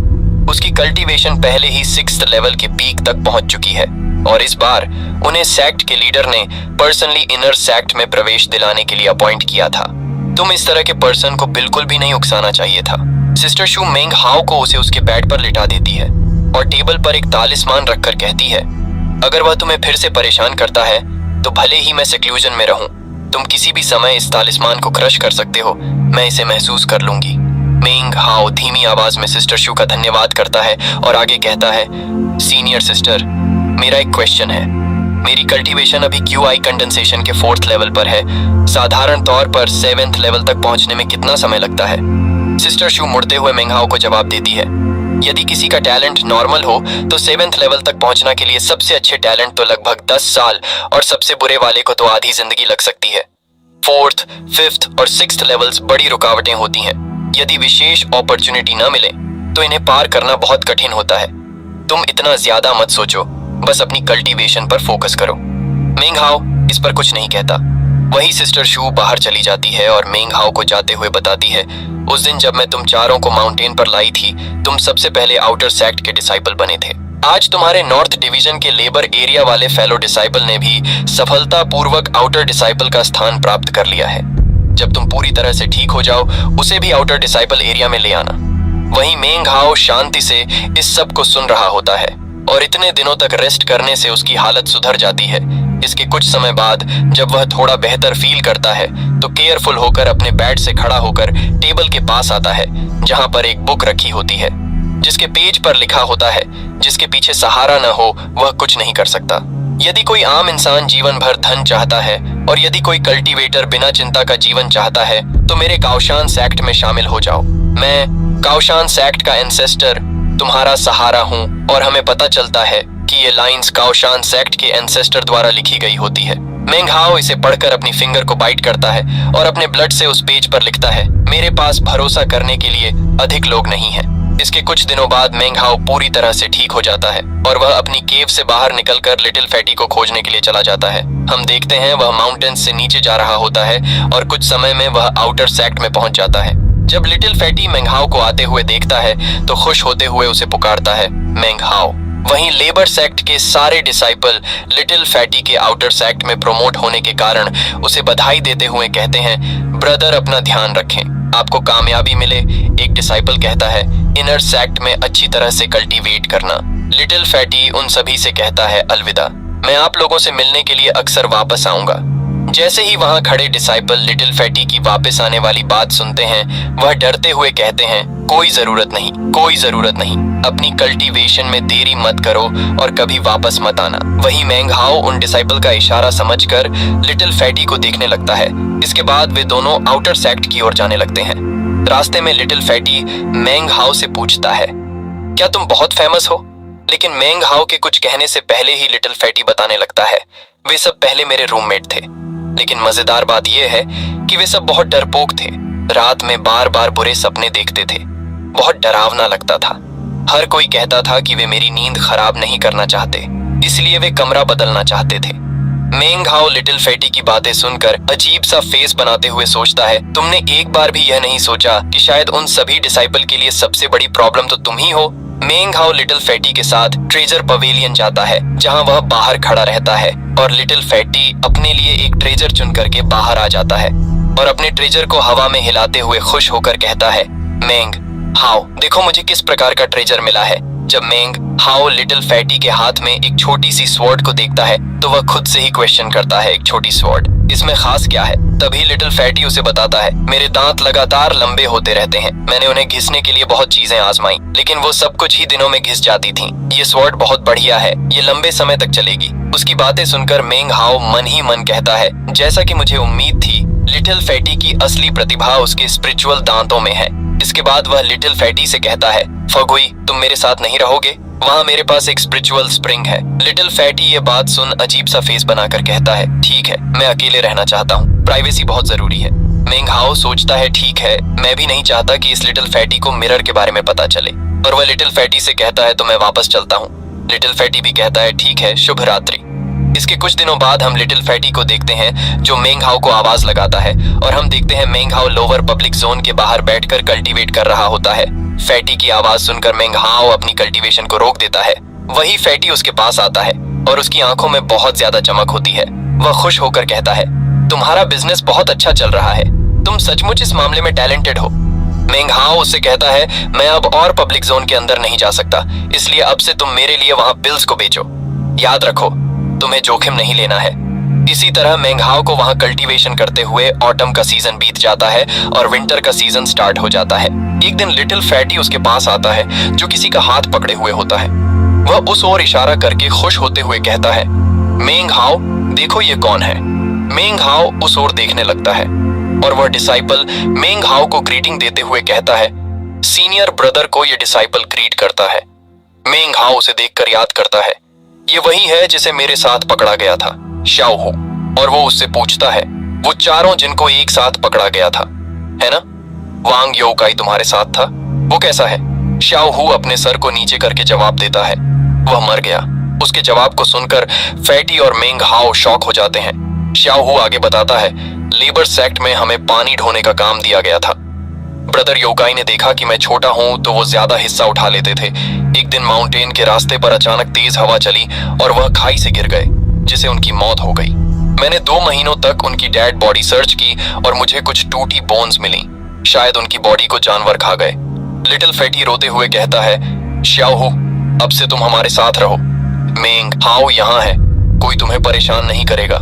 उसकी कल्टीवेशन पहले ही 6th लेवल के पीक तक पहुंच चुकी है और इस बार उन्हें सेक्ट के लीडर ने पर्सनली इनर सेक्ट में प्रवेश दिलाने के लिए अपॉइंट किया था। तुम इस तरह के पर्सन को बिल्कुल भी नहीं उकसाना चाहिए था। सिस्टर शू मेंग हाओ को उसे उसके बेड पर लिटा देती है और टेबल पर एक तालिस्मान रखकर कहती है, अगर वह तुम्हें फिर से परेशान करता है तो भले ही मैं सेक्लूजन में रहूं, तुम किसी भी समय इस तालिस्मान को क्रश कर सकते हो। मैं इसे महसूस कर लूंगी। मेंग हाओ धीमी आवाज में सिस्टर शू का धन्यवाद करता है और आगे कहता है, सीनियर सिस्टर, मेरा एक क्वेश्चन है। मेरी कल्टीवेशन अभी क्यूआई कंडेंसेशन के 4th लेवल पर है। साधारण तौर पर 7th लेवल तक पहुंचने में कितना समय लगता है? सिस्टर शू मुड़ते हुए मेंग हाओ को जवाब देती है, यदि किसी का टैलेंट नॉर्मल हो तो 7th लेवल तक पहुंचना के लिए सबसे अच्छे टैलेंट तो लगभग 10 साल और सबसे बुरे वाले को तो आधी जिंदगी लग सकती है। 4th, 5th और 6th लेवल्स बड़ी रुकावटें होती हैं। यदि विशेष अपॉर्चुनिटी न मिले तो इन्हें पार करना बहुत कठिन होता है। तुम इतना ज्यादा मत सोचो, बस अपनी कल्टीवेशन पर फोकस करो। मेंग हाओ इस पर कुछ नहीं कहता। वही सिस्टर शू बाहर चली जाती है और मेंग हाओ को जाते हुए बताती है, उस दिन जब मैं तुम चारों को माउंटेन पर लाई थी, तुम सबसे पहले आउटर सेक्ट के डिसाइपल बने थे। आज तुम्हारे नॉर्थ डिवीजन के लेबर एरिया वाले फेलो डिसाइपल ने भी सफलतापूर्वक आउटर डिसाइपल का स्थान प्राप्त कर लिया है। जब तुम पूरी तरह से ठीक हो जाओ, उसे भी आउटर डिसाइपल एरिया में ले आना। वहीं मेंग हाओ शांति से इस सब को सुन रहा होता है और इतने दिनों तक रेस्ट करने से उसकी हालत सुधर जाती है। इसके कुछ समय बाद जब वह थोड़ा बेहतर फील करता है तो केयरफुल होकर अपने बेड से खड़ा होकर टेबल के पास आता है, जहां पर एक बुक रखी होती है जिसके पेज पर लिखा होता है, जिसके पीछे सहारा न हो वह कुछ नहीं कर सकता। यदि कोई आम इंसान जीवन भर धन चाहता है और यदि कोई कल्टीवेटर बिना चिंता का जीवन चाहता है तो मेरे काओशान सेक्ट में शामिल हो जाओ। मैं काओशान सेक्ट का एंसेस्टर तुम्हारा सहारा हूँ और हमें पता चलता है कि ये लाइंस काओशान सेक्ट के एंसेस्टर द्वारा लिखी गई होती है। मेंग हाओ इसे पढ़कर अपनी फिंगर को बाइट करता है और अपने ब्लड से उस पेज पर लिखता है, मेरे पास भरोसा करने के लिए अधिक लोग नहीं हैं। इसके कुछ दिनों बाद मेंग हाओ पूरी तरह से ठीक हो जाता है और वह अपनी केव से बाहर निकलकर लिटिल फैटी को खोजने के लिए चला जाता है। हम देखते हैं वह माउंटेन्स से नीचे जा रहा होता है और कुछ समय में वह आउटर सेक्ट में पहुंच जाता है। जब लिटिल फैटी मेंग हाओ को आते हुए देखता है तो खुश होते हुए उसे पुकारता है, मेंग हाओ। वहीं लेबर सेक्ट के सारे डिसाइपल लिटिल फैटी के आउटर सेक्ट में प्रोमोट होने के कारण उसे बधाई देते हुए कहते हैं, ब्रदर अपना ध्यान रखें, आपको कामयाबी मिले। एक डिसाइपल कहता है, इनर सेक्ट में अच्छी तरह से कल्टीवेट करना। लिटिल फैटी उन सभी से कहता है, अलविदा, मैं आप लोगों से मिलने के लिए अक्सर वापस आऊंगा। जैसे ही वहां खड़े डिसाइपल लिटिल फैटी की वापस आने वाली बात सुनते हैं, वह डरते हुए कहते हैं, कोई जरूरत नहीं, कोई जरूरत नहीं, अपनी कल्टीवेशन में देरी मत करो और कभी वापस मत आना। वहीं मैंग हाओ उन डिसाइपल का इशारा समझकर लिटिल फैटी को देखने लगता है। इसके बाद वे दोनों आउटर सेक्ट की ओर जाने लगते हैं। रास्ते में लिटिल फैटी मैंग हाओ से पूछता है, क्या तुम बहुत फेमस हो? लेकिन मैंग हाओ के कुछ कहने से पहले ही लिटिल फैटी बताने लगता है, वे सब पहले मेरे रूममेट थे। लेकिन मजेदार बात यह है कि वे सब बहुत डरपोक थे। रात में बार बार बुरे सपने देखते थे। बहुत डरावना लगता था। हर कोई कहता था कि वे मेरी नींद खराब नहीं करना चाहते, इसलिए वे कमरा बदलना चाहते थे। मैंग हाओ लिटिल फैटी की बातें सुनकर अजीब सा फेस बनाते हुए सोचता है, तुमने एक बार भी यह नहीं सोचा कि शायद उन सभी डिसाइपल के लिए सबसे बड़ी प्रॉब्लम तो तुम ही हो? मैंग हाओ लिटिल फैटी के साथ ट्रेजर पवेलियन जाता है, जहां वह बाहर खड़ा रहता है और लिटिल फैटी अपने लिए एक ट्रेजर चुन करके बाहर आ जाता है और अपने ट्रेजर को हवा में हिलाते हुए खुश होकर कहता है, मैंग हाओ, देखो मुझे किस प्रकार का ट्रेजर मिला है। जब मैंग हाओ लिटिल फैटी के हाथ में एक छोटी सी स्वॉर्ड को देखता है तो वह खुद से ही क्वेश्चन करता है, एक छोटी स्वॉर्ड, इसमें खास क्या है? तभी लिटिल फैटी उसे बताता है, मेरे दांत लगातार लंबे होते रहते हैं, मैंने उन्हें घिसने के लिए बहुत चीजें आजमाई, लेकिन वो सब कुछ ही दिनों में घिस जाती थीं। ये स्वॉर्ड बहुत बढ़िया है, ये लंबे समय तक चलेगी। उसकी बातें सुनकर मैंग हाओ मन ही मन कहता है, जैसा कि मुझे उम्मीद थी, लिटिल फैटी की असली प्रतिभा उसके स्पिरिचुअल दांतों में है। इसके बाद वह लिटिल फैटी से कहता है, फगुई, तुम मेरे साथ नहीं रहोगे? वहाँ मेरे पास एक स्पिरिचुअल स्प्रिंग है। लिटिल फैटी ये बात सुन अजीब सा फेस बनाकर कहता है, ठीक है, मैं अकेले रहना चाहता हूँ, प्राइवेसी बहुत जरूरी है। मैंग हाओ सोचता है, ठीक है, मैं भी नहीं चाहता कि इस लिटिल फैटी को मिरर के बारे में पता चले, और वह लिटिल फैटी से कहता है, तो मैं वापस चलता हूँ। लिटिल फैटी भी कहता है, ठीक है, शुभ रात्रि। इसके कुछ दिनों बाद हम लिटिल फैटी को देखते हैं जो मैंग हाओ को आवाज लगाता है, और हम देखते हैं मैंग हाओ लोअर पब्लिक जोन के बाहर बैठकर कल्टीवेट कर रहा होता है। फैटी की आवाज सुनकर मैंग हाओ अपनी कल्टीवेशन को रोक देता है। वही फैटी उसके पास आता है और उसकी आंखों में बहुत ज्यादा चमक होती है। वह खुश होकर कहता है, तुम्हारा बिजनेस बहुत अच्छा चल रहा है, तुम सचमुच इस मामले में टैलेंटेड हो। मैंग हाओ उससे कहता है, मैं अब और पब्लिक जोन के अंदर नहीं जा सकता, इसलिए अब से तुम मेरे लिए वहां पिल्स को बेचो। याद रखो, तुम्हें जोखिम नहीं लेना है। इसी तरह मैंग हाओ को वहां कल्टीवेशन करते हुए ऑटम का सीजन बीत जाता है और विंटर का सीजन स्टार्ट हो जाता है। एक दिन लिटिल फैटी उसके पास आता है जो किसी का हाथ पकड़े हुए होता है। वह उस ओर इशारा करके खुश होते हुए कहता है, मैंग हाओ, देखो ये कौन है। मैंग हाओ उस ओर देखने लगता है और वह डिसाइपल मैंग हाओ को ग्रीटिंग देते हुए कहता है, सीनियर ब्रदर को ये डिसाइपल ग्रीट करता है। मैंग हाओ उसे देखकर याद करता है, ये वही है जिसे मेरे साथ पकड़ा गया था, शाओ हू। और वो उससे पूछता है, वो चारों जिनको एक साथ पकड़ा गया था, है ना? वांग योकाई तुम्हारे साथ था, वो कैसा है? शाओ हू अपने सर को नीचे करके जवाब देता है, वह मर गया। उसके जवाब को सुनकर फैटी और मैंग हाओ शॉक हो जाते हैं। शाओ हू आगे बताता है, लेबर सेक्ट में हमें पानी ढोने का काम दिया गया था। ब्रदर योकाई ने देखा कि मैं छोटा हूं तो वो ज्यादा हिस्सा उठा लेते थे। एक दिन माउंटेन के रास्ते पर अचानक तेज हवा चली और वह खाई से गिर गए, जिसे उनकी मौत हो गई। मैंने 2 महीनों तक उनकी डेड बॉडी सर्च की और मुझे कुछ टूटी बोन्स मिली। शायद उनकी बॉडी को जानवर खा गए। लिटिल फैटी रोते हुए कहता है, शाओ हू, अब से तुम हमारे साथ रहो। मैंग हाओ यहाँ है, कोई तुम्हें परेशान नहीं करेगा।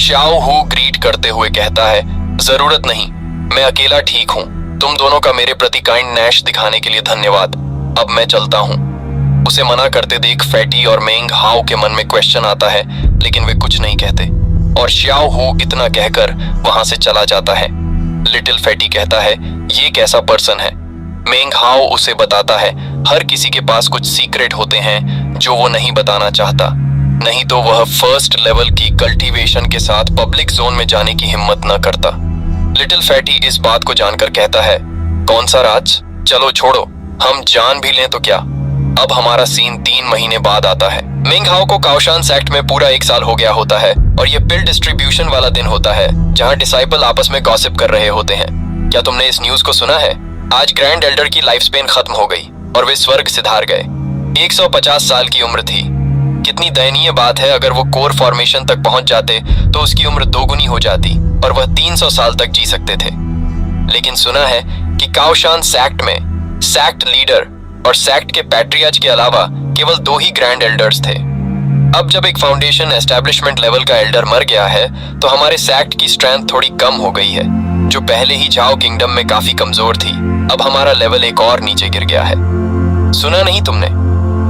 शाओ हू ग्रीट करते हुए कहता है, जरूरत नहीं, मैं अकेला ठीक हूँ। तुम दोनों का मेरे प्रति काइंड नैश दिखाने के लिए धन्यवाद। अब मैं चलता हूँ। उसे मना करते देख फैटी और मैंग हाओ के मन में क्वेश्चन आता है, लेकिन वे कुछ नहीं कहते और शाओ हू इतना कहकर वहां से चला जाता है। लिटिल फैटी कहता है, ये कैसा पर्सन है? मैंग हाओ उसे बताता है, हर किसी के पास कुछ सीक्रेट होते हैं जो वो नहीं बताना चाहता, नहीं तो वह फर्स्ट लेवल की कल्टीवेशन के साथ पब्लिक जोन में जाने की हिम्मत न करता। लिटिल फैटी इस बात को जानकर कहता है, कौन सा राज? चलो छोड़ो, हम जान भी लें तो क्या। अब हमारा सीन 3 महीने बाद आता है। मैंग हाओ को काओशान सेक्ट में पूरा 1 साल हो गया होता है और ये पिल डिस्ट्रीब्यूशन वाला दिन होता है जहाँ डिसाइपल आपस में गॉसिप कर रहे होते हैं। क्या तुमने इस न्यूज को सुना है? आज ग्रैंड एल्डर की लाइफ स्पेन खत्म हो गई और वे स्वर्ग सिधार गए। 150 साल की उम्र थी। कितनी दयनीय बात है, अगर वो कोर फॉर्मेशन तक पहुंच जाते तो उसकी उम्र दोगुनी हो जाती और वह 300 साल तक जी सकते थे। लेकिन सुना है कि काओशान सैक्ट में सैक्ट लीडर और सैक्ट के पैट्रियार्च के अलावा केवल 2 ही ग्रैंड एल्डर्स थे। अब जब एक फाउंडेशन एस्टेब्लिशमेंट लेवल का एल्डर मर गया है तो हमारे सैक्ट की स्ट्रेंथ थोड़ी कम हो गई है, जो पहले ही झाओ किंगडम में काफी कमजोर थी। अब हमारा लेवल एक और नीचे गिर गया है। सुना नहीं तुमने,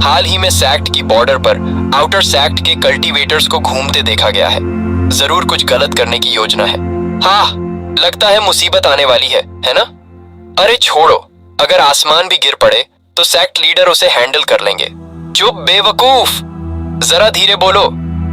हाल ही में सैक्ट की बॉर्डर पर आउटर सैक्ट के कल्टीवेटर्स को घूमते देखा गया है। जरूर कुछ गलत करने की योजना है। हाँ, लगता है मुसीबत आने वाली है ना? अरे छोड़ो, अगर आसमान भी गिर पड़े तो सैक्ट लीडर उसे हैंडल कर लेंगे। चुप बेवकूफ, जरा धीरे बोलो,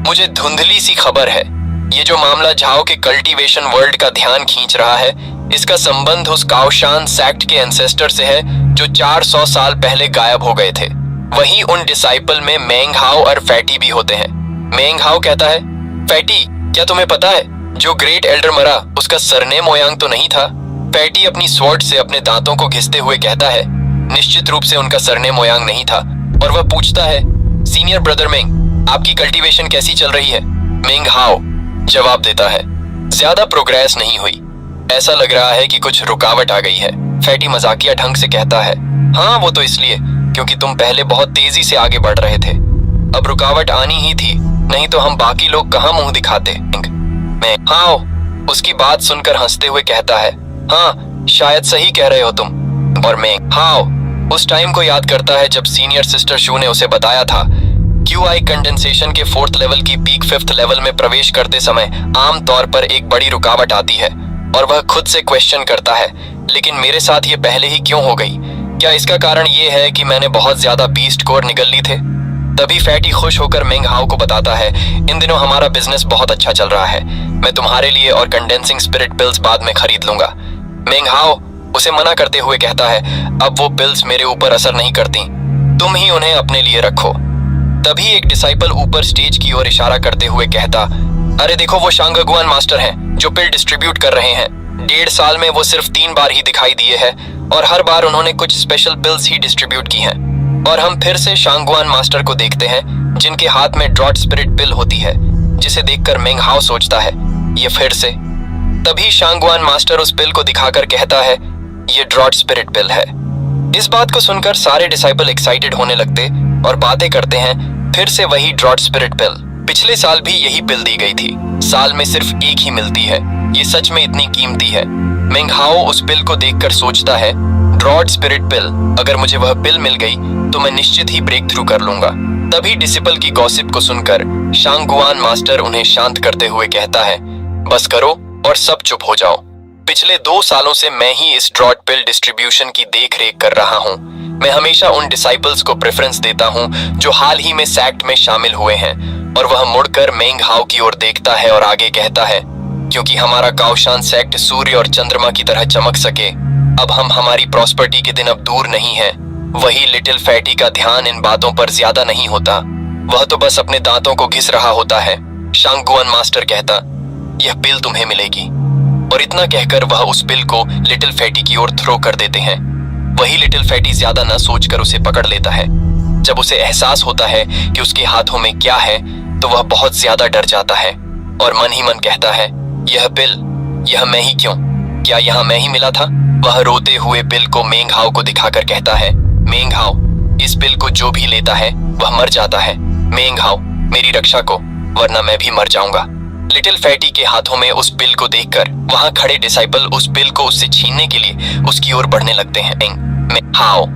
मुझे धुंधली सी खबर है। ये जो मामला झाओ के कल्टीवेशन वर्ल्ड का ध्यान खींच रहा है, इसका संबंध उस काओशान सैक्ट के एंसेस्टर से है जो 400 साल पहले गायब हो गए थे। वहीं उन डिसाइपल में मेंग हाओ और फैटी भी होते हैं। मेंग हाओ कहता है, फैटी, क्या तुम्हें पता है जो ग्रेट एल्डर मरा उसका सरनेम ओयांग तो नहीं था? फैटी अपनी स्वॉर्ड से अपने दांतों को घिसते हुए कहता है, निश्चित रूप से उनका सरनेम ओयांग नहीं था। और वह पूछता है, सीनियर ब्रदर मेंग, आपकी कल्टीवेशन कैसी चल रही है? मेंग हाओ जवाब देता है, ज्यादा प्रोग्रेस नहीं हुई, ऐसा लग रहा है कि कुछ रुकावट आ गई है। फैटी मजाकिया ढंग से कहता है, हाँ वो तो इसलिए क्योंकि तुम पहले बहुत तेजी से आगे बढ़ रहे थे। अब रुकावट आनी ही थी, नहीं तो हम बाकी लोग कहाँ मुंह दिखाते। मैं हाँ उसकी बात सुनकर हंसते हुए कहता है, हाँ शायद सही कह रहे हो तुम। और मैं हाँ उस टाइम को याद करता है जब सीनियर सिस्टर शू ने उसे बताया था QI कंडेंसेशन के 4th लेवल की पीक 5th लेवल में प्रवेश करते समय आम तौर पर एक बड़ी रुकावट आती है और वह खुद से क्वेश्चन करता है, लेकिन मेरे साथ ये पहले ही क्यों हो गई? क्या इसका कारण ये है कि मैंने बहुत ज्यादा बीस्ट कोर निगल ली थे? तभी फैटी खुश होकर मेंग हाओ को बताता है, इन दिनों हमारा बिजनेस बहुत अच्छा चल रहा है, मैं तुम्हारे लिए और कंडेंसिंग स्पिरिट पिल्स बाद में खरीद लूंगा। मेंग हाओ उसे मना करते हुए कहता है, अब वो पिल्स मेरे ऊपर असर नहीं करती, तुम ही उन्हें अपने लिए रखो। तभी एक डिसाइपल ऊपर स्टेज की ओर इशारा करते हुए कहता, अरे देखो वो शांगगुआन मास्टर हैं जो पिल डिस्ट्रीब्यूट कर रहे हैं। 1.5 साल में वो सिर्फ 3 बार ही दिखाई दिए हैं और हर बार उन्होंने कुछ स्पेशल पिल्स ही डिस्ट्रीब्यूट की हैं। और हम फिर से शांगगुआन मास्टर को देखते हैं जिनके हाथ में ड्रॉट स्पिरिट पिल होती है, जिसे देखकर मेंग हाओ सोचता है, ये फिर से। तभी शांगगुआन मास्टर उस पिल को दिखाकर कहता है, ये ड्रॉट स्पिरिट पिल है। इस बात को सुनकर सारे डिसाइपल एक्साइटेड होने लगते और बातें करते हैं, फिर से वही ड्रॉट स्पिरिट पिल। पिछले साल भी यही पिल दी गई थी, साल में सिर्फ एक ही मिलती है, ये सच में इतनी कीमती है। मेंग हाओ उस पिल को देखकर सोचता है, ड्रॉट स्पिरिट पिल, अगर मुझे वह पिल मिल गई तो मैं निश्चित ही ब्रेक थ्रू कर लूंगा। तभी डिसिपल की गॉसिप को सुनकर शांगगुआन मास्टर उन्हें शांत करते हुए कहता है, बस करो और सब चुप हो जाओ। पिछले 2 सालों से मैं ही इस ड्रॉट पिल डिस्ट्रीब्यूशन की देख रेख कर रहा हूँ। मैं हमेशा उन डिसाइपल्स को प्रेफरेंस देता हूँ जो हाल ही में सैक्ट में शामिल हुए हैं। और वह मुड़कर मेंग हाओ की ओर देखता है और आगे कहता है, क्योंकि हमारा काओशान सैक्ट सूर्य और चंद्रमा की तरह चमक सके, अब हम हमारी प्रॉस्पर्टी के दिन अब दूर नहीं है। वही लिटिल फैटी का ध्यान इन बातों पर ज्यादा नहीं होता, वह तो बस अपने दांतों को घिस रहा होता है। शांगगुआन मास्टर कहता, यह पिल तुम्हें मिलेगी। और इतना कहकर वह उस पिल को लिटिल फैटी की ओर थ्रो कर देते हैं। वही लिटिल फैटी ज्यादा न सोचकर उसे पकड़ लेता है। जब उसे एहसास होता है कि उसके हाथों में क्या है तो वह बहुत ज्यादा डर जाता है और मन ही मन कहता है, यह पिल, यह मैं ही क्यों? क्या यहाँ मैं ही मिला था? वह रोते हुए पिल को मेंग हाओ को दिखाकर कहता है, मेंग हाओ, इस पिल को जो भी लेता है वह मर जाता है। मेंग हाओ, मेरी रक्षा को, वरना मैं भी मर जाऊंगा। लिटिल फैटी के हाथों में उस पिल को देखकर वहां खड़े डिसाइपल उस पिल को उससे छीनने के लिए उसकी ओर बढ़ने लगते हैं। मेंग हाओ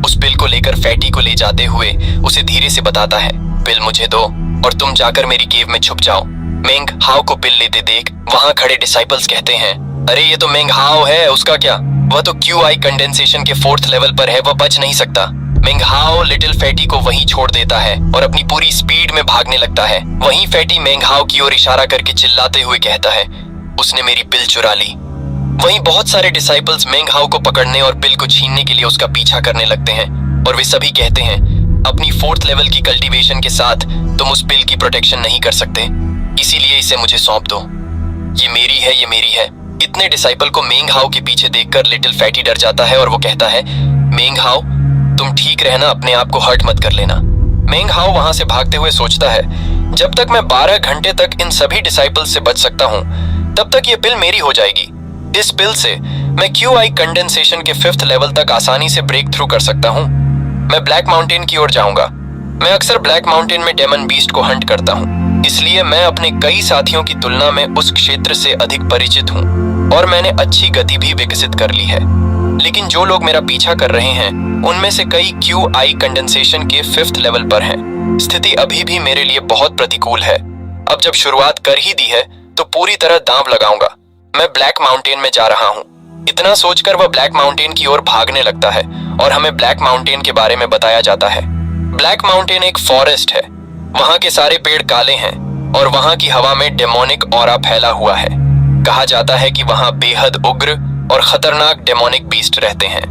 उस पिल को लेकर फैटी को ले जाते हुए उसे धीरे से बताता है, पिल मुझे दो और तुम जाकर मेरी केव में छुप जाओ। मेंग हाओ को पिल लेते देख वहां खड़े डिसाइपल्स कहते हैं, अरे ये तो मेंग हाओ है, उसका क्या? वह तो QI कंडेंसेशन के 4th लेवल पर है, वह बच नहीं सकता। मेंग हाओ लिटिल फैटी को वहीं छोड़ देता है और अपनी पूरी स्पीड में भागने लगता है। वहीं फैटी मेंग हाओ की ओर इशारा करके चिल्लाते हुए कहता है, उसने मेरी पिल चुरा ली। वहीं बहुत सारे डिसाइपल्स मेंग हाओ को पकड़ने और पिल को छीनने के लिए उसका पीछा करने लगते हैं और वे सभी कहते हैं, अपनी 4th लेवल की कल्टीवेशन के साथ तुम उस पिल की प्रोटेक्शन नहीं कर सकते, इसीलिए इसे मुझे सौंप दो। ये मेरी है, ये मेरी है। इतने डिसाइपल को मेंग हाओ के पीछे देखकर लिटिल फैटी डर जाता है और वो कहता है, मेंग हाओ, तुम ठीक रहना, अपने आप को हर्ट मत कर लेना। मेंग हाओ वहां से भागते हुए सोचता है, जब तक मैं 12 घंटे तक इन सभी डिसाइपल्स से बच सकता हूँ तब तक ये पिल मेरी हो जाएगी। इस पिल से मैं QI कंडेंसेशन के 5th लेवल तक आसानी से ब्रेक थ्रू कर सकता हूँ। मैं ब्लैक माउंटेन की ओर जाऊंगा। मैं अक्सर ब्लैक माउंटेन में डेमन बीस्ट को हंट करता हूँ, इसलिए मैं अपने कई साथियों की तुलना में उस क्षेत्र से अधिक परिचित हूँ और मैंने अच्छी गति भी विकसित कर ली है। लेकिन जो लोग मेरा पीछा कर रहे हैं उनमें से कई QI कंडेंसेशन के 5th लेवल पर हैं। स्थिति अभी भी मेरे लिए बहुत प्रतिकूल है। अब जब शुरुआत कर ही दी है तो पूरी तरह दांव लगाऊंगा। मैं ब्लैक माउंटेन में जा रहा हूँ। इतना सोचकर वह ब्लैक माउंटेन की ओर भागने लगता है और हमें ब्लैक माउंटेन के बारे में बताया जाता है। ब्लैक माउंटेन एक फॉरेस्ट है। वहां के सारे पेड़ काले हैं और वहां की हवा में डेमोनिक ऑरा फैला हुआ है। कहा जाता है कि वहां बेहद उग्र और खतरनाक डेमोनिक बीस्ट रहते हैं।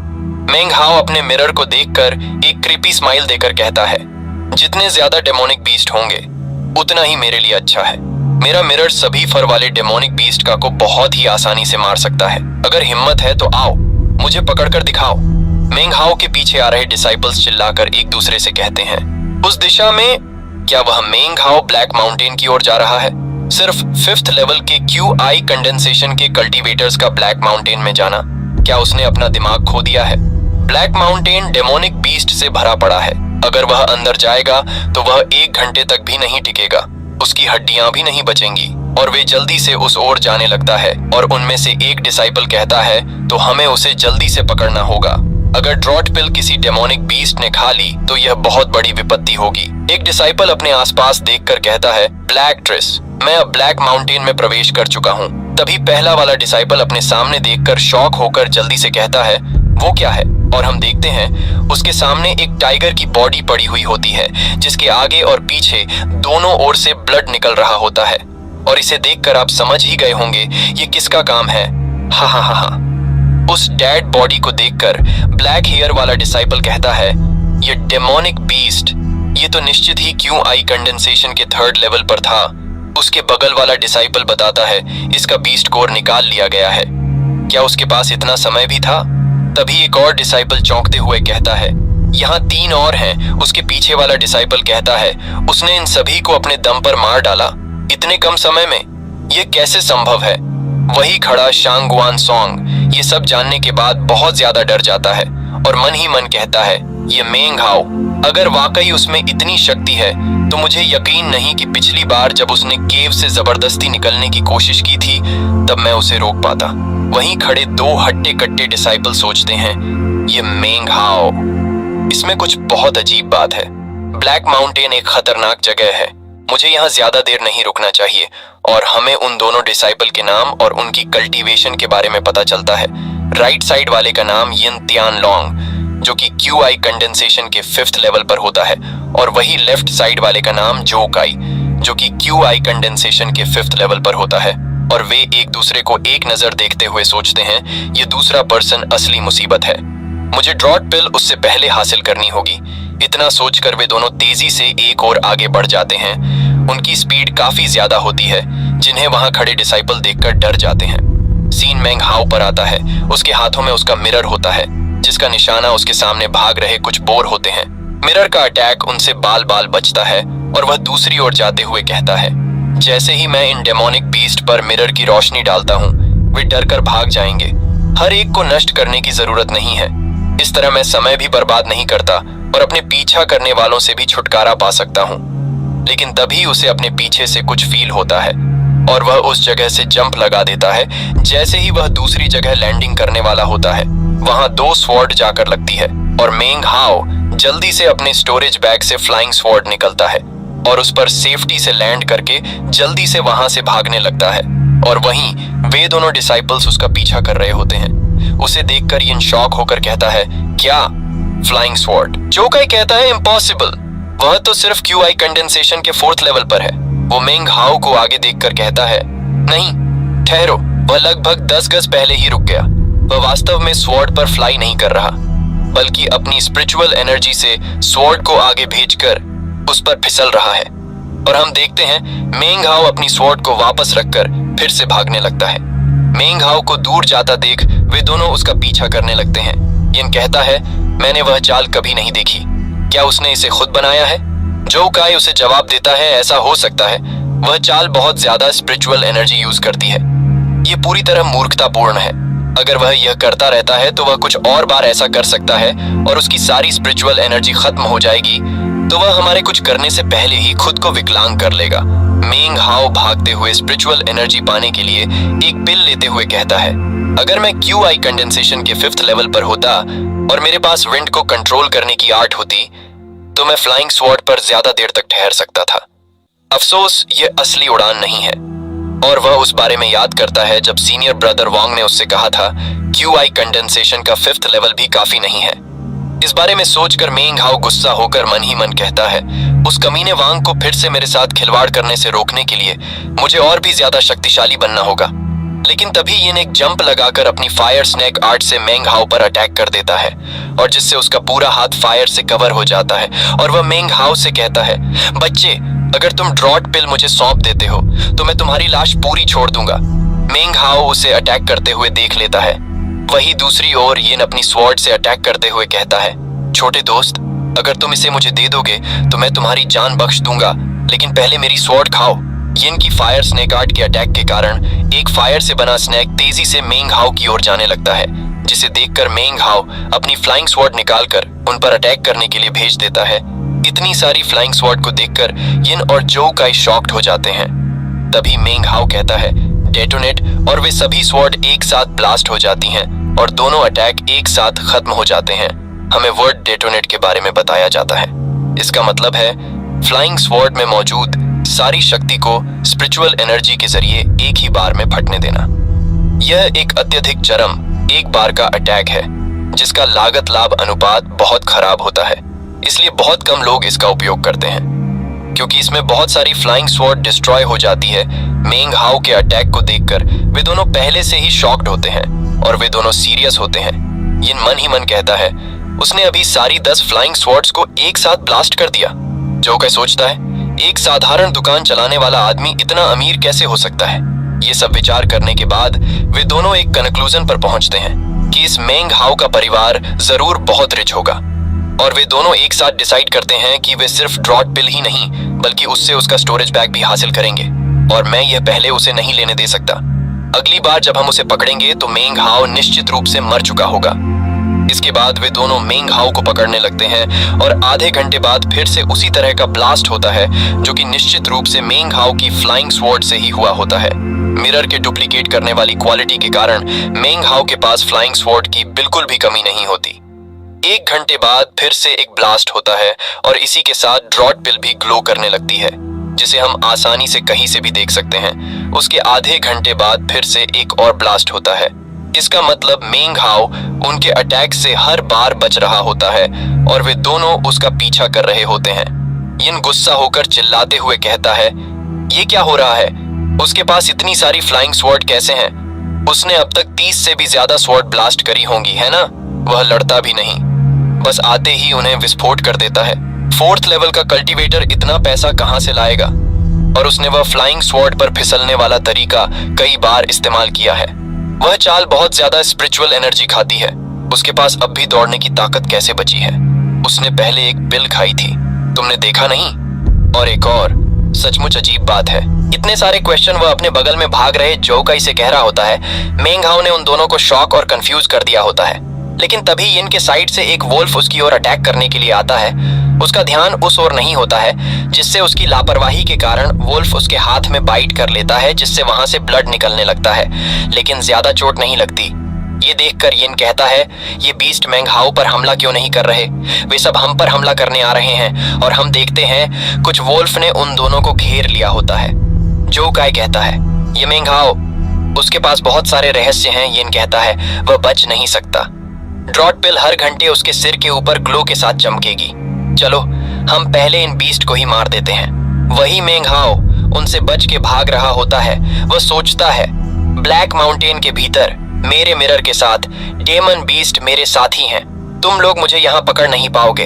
मेंग हाओ अपने मिरर को देखकर एक क्रीपी स्माइल देकर कहता है, जितने ज्यादा डेमोनिक बीस्ट होंगे उतना ही मेरे लिए अच्छा है। मेरा मिरर सभी फर वाले डेमोनिक बीस्ट का को बहुत ही आसानी से मार सकता है। अगर हिम्मत है तो आओ, मुझे पकड़कर दिखाओ। मेंग हाओ के पीछे आ रहे डिसाइपल्स चिल्लाकर एक दूसरे से कहते हैं। उस दिशा में क्या वह मेंग हाओ ब्लैक माउंटेन की ओर जा रहा है? सिर्फ 5th लेवल के QI कंडेंसेशन के कल्टीवेटर्स का ब्लैक माउंटेन में जाना, क्या उसने अपना दिमाग खो दिया है? ब्लैक माउंटेन डेमोनिक बीस्ट से भरा पड़ा है। अगर वह अंदर जाएगा तो वह 1 घंटे तक भी नहीं टिकेगा। उसकी हड्डियां भी नहीं बचेंगी और वे जल्दी से उस ओर जाने लगता है और उनमें से एक डिसाइपल कहता है, तो हमें उसे जल्दी से पकड़ना होगा। अगर ड्रॉट पिल किसी डेमोनिक बीस्ट ने खा ली तो यह बहुत बड़ी विपत्ति होगी। एक डिसाइपल अपने आसपास देखकर कहता है, ब्लैक ट्रिस, मैं अब ब्लैक माउंटेन में प्रवेश कर चुका हूँ। तभी पहला वाला डिसाइपल अपने सामने देखकर शॉक होकर जल्दी से कहता है, वो क्या है? और हम देखते हैं उसके सामने एक टाइगर की बॉडी पड़ी हुई होती है, जिसके आगे और पीछे दोनों ओर से ब्लड निकल रहा होता है। और इसे देखकर आप समझ ही गए होंगे ये किसका काम है। हा हा हा हा। उस डेड बॉडी को देखकर ब्लैक हेयर वाला डिसाइपल कहता है, ये डेमोनिक बीस्ट, ये तो निश्चित ही QI कंडेंसेशन के 3rd लेवल पर था। उसके बगल वाला डिसाइपल बताता है, इसका बीस्ट कोर निकाल लिया गया है। क्या उसके पास इतना समय भी था? तभी एक और डिसाइपल चौंकते हुए कहता है, यहाँ 3 और हैं। उसके पीछे वाला डिसाइपल कहता है, उसने इन सभी को अपने दम पर मार डाला इतने कम समय में, ये कैसे संभव है? वही खड़ा शांगवान सॉन्ग ये सब जानने के बाद बहुत ज्यादा डर जाता है और मन ही मन कहता है, ये मेंग हाओ, अगर वाकई उसमें इतनी शक्ति है तो मुझे यकीन नहीं कि पिछली बार जब उसने केव से जबरदस्ती निकलने की कोशिश की थी तब मैं उसे रोक पाता। वहीं खड़े 2 हट्टे कट्टे डिसाइपल सोचते हैं, ये मेंग हाओ, इसमें कुछ बहुत अजीब बात है। ब्लैक माउंटेन एक खतरनाक जगह है। मुझे यहाँ ज्यादा देर नहीं रुकना चाहिए और हमें उन दोनों डिसाइपल के नाम और उनकी कल्टीवेशन के बारे में पता चलता है। राइट साइड वाले का नाम यिन तियान लॉन्ग, जो कि QI कंडेंसेशन के 5th लेवल पर होता है, और वही लेफ्ट साइड वाले का नाम जो काई, जो कि QI कंडेंसेशन के 5th लेवल पर होता है। और वे एक दूसरे को एक नजर देखते हुए सोचते हैं, ये दूसरा पर्सन असली मुसीबत है। मुझे ड्रॉट पिल उससे पहले हासिल करनी होगी। इतना सोचकर वे दोनों तेजी से एक और आगे बढ़ जाते हैं। उनकी स्पीड काफी ज्यादा होती है, जिन्हें वहां खड़े डिसाइपल देखकर डर जाते हैं। सीन मेंग हाओ पर आता है। उसके हाथों में उसका मिरर होता है, जिसका निशाना उसके सामने भाग रहे कुछ बोर होते हैं। मिरर का अटैक उनसे बाल बाल बचता है और वह दूसरी ओर जाते हुए कहता है, जैसे ही मैं इन डेमोनिक बीस्ट पर मिरर की रोशनी डालता हूँ वे डर कर भाग जाएंगे। हर एक को नष्ट करने की जरूरत नहीं है। इस तरह मैं समय भी बर्बाद नहीं करता और अपने पीछा करने वालों से भी छुटकारा पा सकता हूँ। लेकिन तभी उसे अपने पीछे से कुछ फील होता है और वह उस जगह से जंप लगा देता है। जैसे ही वह दूसरी जगह लैंडिंग करने वाला होता है, वहां 2 स्वॉर्ड जाकर लगती है और मेंग हाओ जल्दी से अपने स्टोरेज बैग से फ्लाइंग स्वॉर्ड निकलता है और उस पर सेफ्टी से लैंड करके जल्दी से वहां से भागने लगता है। और वहीं वे दोनों डिसाइपल्स उसका पीछा कर रहे होते हैं। उसे देखकर यिन शॉक होकर कहता है, क्या फ्लाइंग स्वॉर्ड? जो काई कहता है, इम्पॉसिबल, वह तो सिर्फ QI कंडेंसेशन के 4th लेवल पर है। वो मेंग हाओ को आगे देखकर कहता है, नहीं ठहरो, वह लगभग 10 गज पहले ही रुक गया। वह वास्तव में स्वॉर्ड पर फ्लाई नहीं कर रहा, बल्कि अपनी स्पिरिचुअल एनर्जी से स्वॉर्ड को आगे भेजकर उस पर फिसल रहा है। और हम देखते हैं मेंग हाओ अपनी स्वॉर्ड को वापस रखकर फिर से भागने लगता है। मेंग हाओ को दूर जाता देख वे दोनों उसका पीछा करने लगते हैं। यिन कहता है, मैंने वह चाल कभी नहीं देखी। क्या उसने इसे खुद बनाया है? जो काई उसे जवाब देता है, ऐसा हो सकता है। वह चाल बहुत ज्यादा स्पिरिचुअल एनर्जी यूज करती है। ये पूरी तरह मूर्खतापूर्ण है। अगर वह यह करता रहता है तो वह कुछ और बार ऐसा कर सकता है और उसकी सारी स्पिरिचुअल एनर्जी खत्म हो जाएगी, तो वह हमारे कुछ करने से पहले ही खुद को विकलांग कर लेगा। मेंग हाओ भागते हुए स्पिरिचुअल एनर्जी पाने के लिए एक पिल लेते हुए कहता है, अगर मैं QI कंडेंसेशन के 5th लेवल पर होता और मेरे पास विंड को कंट्रोल करने की आर्ट होती, तो मैं फ्लाइंग स्वॉर्ड पर ज्यादा देर तक ठहर सकता था। अफसोस ये असली उड़ान नहीं है। और वह उस बारे में याद करता है जब सीनियर ब्रदर वांग ने उससे कहा था, QI कंडेंसेशन का 5th लेवल भी काफी नहीं है। इस बारे में सोचकर मेंग हाओ गुस्सा होकर मन ही मन कहता है, उस कमीने वांग को फिर से मेरे साथ खिलवाड़ करने से रोकने के लिए मुझे और भी ज्यादा शक्तिशाली बनना होगा। लेकिन तभी यिन एक जंप लगाकर अपनी फायर स्नेक आर्ट से मेंग हाओ पर अटैक कर देता है और जिससे उसका पूरा हाथ फायर से कवर हो जाता है और वह मेंग हाओ से कहता है, बच्चे, अगर तुम ड्रॉट पिल मुझे सौंप देते हो तो मैं तुम्हारी लाश पूरी छोड़ दूंगा। मेंग हाओ उसे अटैक करते हुए देख लेता है। वही दूसरी ओर यिन अपनी स्वॉर्ड से अटैक करते हुए कहता है, छोटे दोस्त, अगर तुम इसे मुझे दे दोगे तो मैं तुम्हारी जान बख्श दूंगा, लेकिन पहले मेरी स्वॉर्ड खाओ। यिन की फायर स्नेक आर्ट के अटैक के कारण एक फायर से बना स्नेक तेजी से मेंग हाओ की ओर जाने लगता है, जिसे देखकर मेंग हाओ अपनी फ्लाइंग स्वॉर्ड निकालकर उन पर अटैक करने के लिए भेज देता है। इतनी सारी फ्लाइंग स्वॉर्ड को देखकर यिन और जो काई शॉक्ड हो जाते हैं। तभी मेंग हाओ कहता है, डेटोनेट, और वे सभी स्वॉर्ड एक साथ ब्लास्ट हो जाती हैं और दोनों अटैक एक साथ खत्म हो जाते हैं। हमें वर्ड डेटोनेट के बारे में बताया जाता है। इसका मतलब है फ्लाइंग स्वॉर्ड में मौजूद सारी शक्ति को स्पिरिचुअल एनर्जी के जरिए एक ही बार में फटने देना। यह एक अत्यधिक चरम एक बार का अटैक है जिसका लागत लाभ अनुपात बहुत खराब होता है, इसलिए बहुत कम लोग इसका उपयोग करते हैं। क्योंकि इसमें बहुत सारी फ्लाइंग स्वॉर्ड डिस्ट्रॉय हो जाती है, मेंग हाओ के अटैक को देखकर वे दोनों पहले से ही शॉक्ड होते हैं और वे दोनों सीरियस होते हैं। यिन मन ही मन कहता है, उसने अभी सारी 10 फ्लाइंग स्वॉर्ड्स को एक साथ ब्लास्ट कर दिया। जो कह सोचता है, एक साधारण दुकान चलाने वाला आदमी इतना अमीर कैसे हो सकता है। ये सब विचार करने के बाद वे दोनों एक कंक्लूजन पर पहुंचते हैं कि इस मेंग हाओ का परिवार जरूर बहुत रिच होगा, और वे दोनों एक साथ डिसाइड करते हैं कि वे सिर्फ ड्रॉट पिल ही नहीं बल्कि उससे उसका स्टोरेज बैग भी हासिल करेंगे, और मैं यह पहले उसे नहीं लेने दे सकता। अगली बार जब हम उसे पकड़ेंगे तो मेंग हाओ निश्चित रूप से मर चुका होगा। इसके बाद वे दोनों मेंग हाओ को पकड़ने लगते हैं और आधे घंटे बाद फिर से उसी तरह का ब्लास्ट होता है, जो कि निश्चित रूप से मेंग हाओ की फ्लाइंग स्वॉर्ड से ही हुआ होता है। मिरर के डुप्लीकेट करने वाली क्वालिटी के कारण मेंग हाओ के पास फ्लाइंग स्वॉर्ड की बिल्कुल भी कमी नहीं होती। 1 घंटे बाद फिर से एक ब्लास्ट होता है और इसी के साथ ड्रॉट पिल भी ग्लो करने लगती है, जिसे हम आसानी से कहीं से भी देख सकते हैं। उसके आधे घंटे बाद फिर से एक और ब्लास्ट होता है। इसका मतलब मेंग हाओ उनके अटैक से हर बार बच रहा होता है और वे दोनों उसका पीछा कर रहे होते हैं। यिन गुस्सा होकर चिल्लाते हुए कहता है, ये क्या हो रहा है? उसके पास इतनी सारी फ्लाइंग स्वॉर्ड कैसे हैं? उसने अब तक 30 से भी ज्यादा स्वॉर्ड ब्लास्ट करी होंगी, है ना? वह लड़ता भी नहीं, बस आते ही उन्हें विस्फोट कर देता है। 4th लेवल का कल्टीवेटर इतना पैसा कहां से लाएगा? और उसने वह फ्लाइंग स्वॉर्ड पर फिसलने वाला तरीका कई बार इस्तेमाल किया है। वह चाल बहुत ज्यादा स्पिरिचुअल एनर्जी खाती है। उसके पास अब भी दौड़ने की ताकत कैसे बची है? उसने पहले एक पिल खाई थी, तुमने देखा नहीं? और एक और सचमुच अजीब बात है, इतने सारे क्वेश्चन वह अपने बगल में भाग रहे जो काई से कह रहा होता है। मेंग हाओ ने उन दोनों को शॉक और कंफ्यूज कर दिया होता है, लेकिन तभी यिन के साइड से एक वोल्फ उसकी ओर अटैक करने के लिए आता है। उसका ध्यान उस ओर नहीं होता है, जिससे उसकी लापरवाही के कारण वोल्फ उसके हाथ में बाइट कर लेता है, जिससे वहां से ब्लड निकलने लगता है, लेकिन ज्यादा चोट नहीं लगती। ये देखकर यिन कहता है, ये बीस्ट मेंग हाओ पर हमला क्यों नहीं कर रहे? वे सब हम पर हमला करने आ रहे हैं। और हम देखते हैं कुछ वोल्फ ने उन दोनों को घेर लिया होता है। जो काई कहता है, ये मेंग हाओ, उसके पास बहुत सारे रहस्य हैं। यिन कहता है, वह बच नहीं सकता। ड्रॉट पिल हर घंटे उसके सिर के ऊपर ग्लो के साथ चमकेगी। चलो हम पहले इन बीस्ट को ही मार देते हैं। वही मेंग हाओ उनसे बच के भाग रहा होता है। वह सोचता है, ब्लैक माउंटेन के भीतर मेरे मिरर के साथ डेमन बीस्ट मेरे साथी हैं। तुम लोग मुझे यहाँ पकड़ नहीं पाओगे।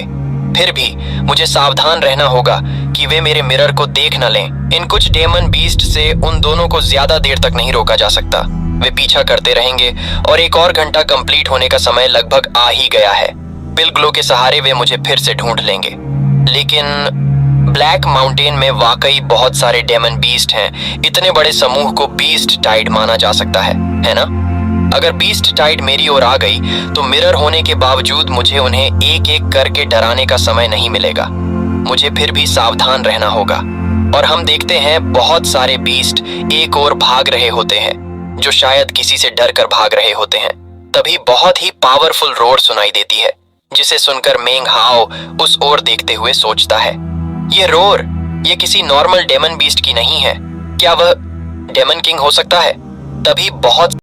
फिर भी मुझे सावधान रहना होगा कि वे मेरे मिरर को देख न लें। इन कुछ डेमन बीस्ट से उन दोनों को ज्यादा देर तक नहीं रोका जा सकता। वे पीछा करते रहेंगे और एक और घंटा कंप्लीट होने का समय लगभग आ ही गया है। पिल ग्लो के सहारे वे मुझे फिर से ढूंढ लेंगे। लेकिन ब्लैक माउंटेन में वाकई बहुत सारे डेमन बीस्ट हैं। इतने बड़े समूह को बीस्ट टाइड माना जा सकता है ना? अगर बीस्ट टाइड मेरी ओर आ गई तो मिरर होने के बावजूद मुझे उन्हें एक एक करके डराने का समय नहीं मिलेगा। मुझे फिर भी सावधान रहना होगा। और हम देखते हैं बहुत सारे बीस्ट एक ओर भाग रहे होते हैं, जो शायद किसी से डर कर भाग रहे होते हैं। तभी बहुत ही पावरफुल रोर सुनाई देती है, जिसे सुनकर मेंग हाओ उस ओर देखते हुए सोचता है, ये रोर ये किसी नॉर्मल डेमन बीस्ट की नहीं है। क्या वह डेमन किंग हो सकता है? तभी बहुत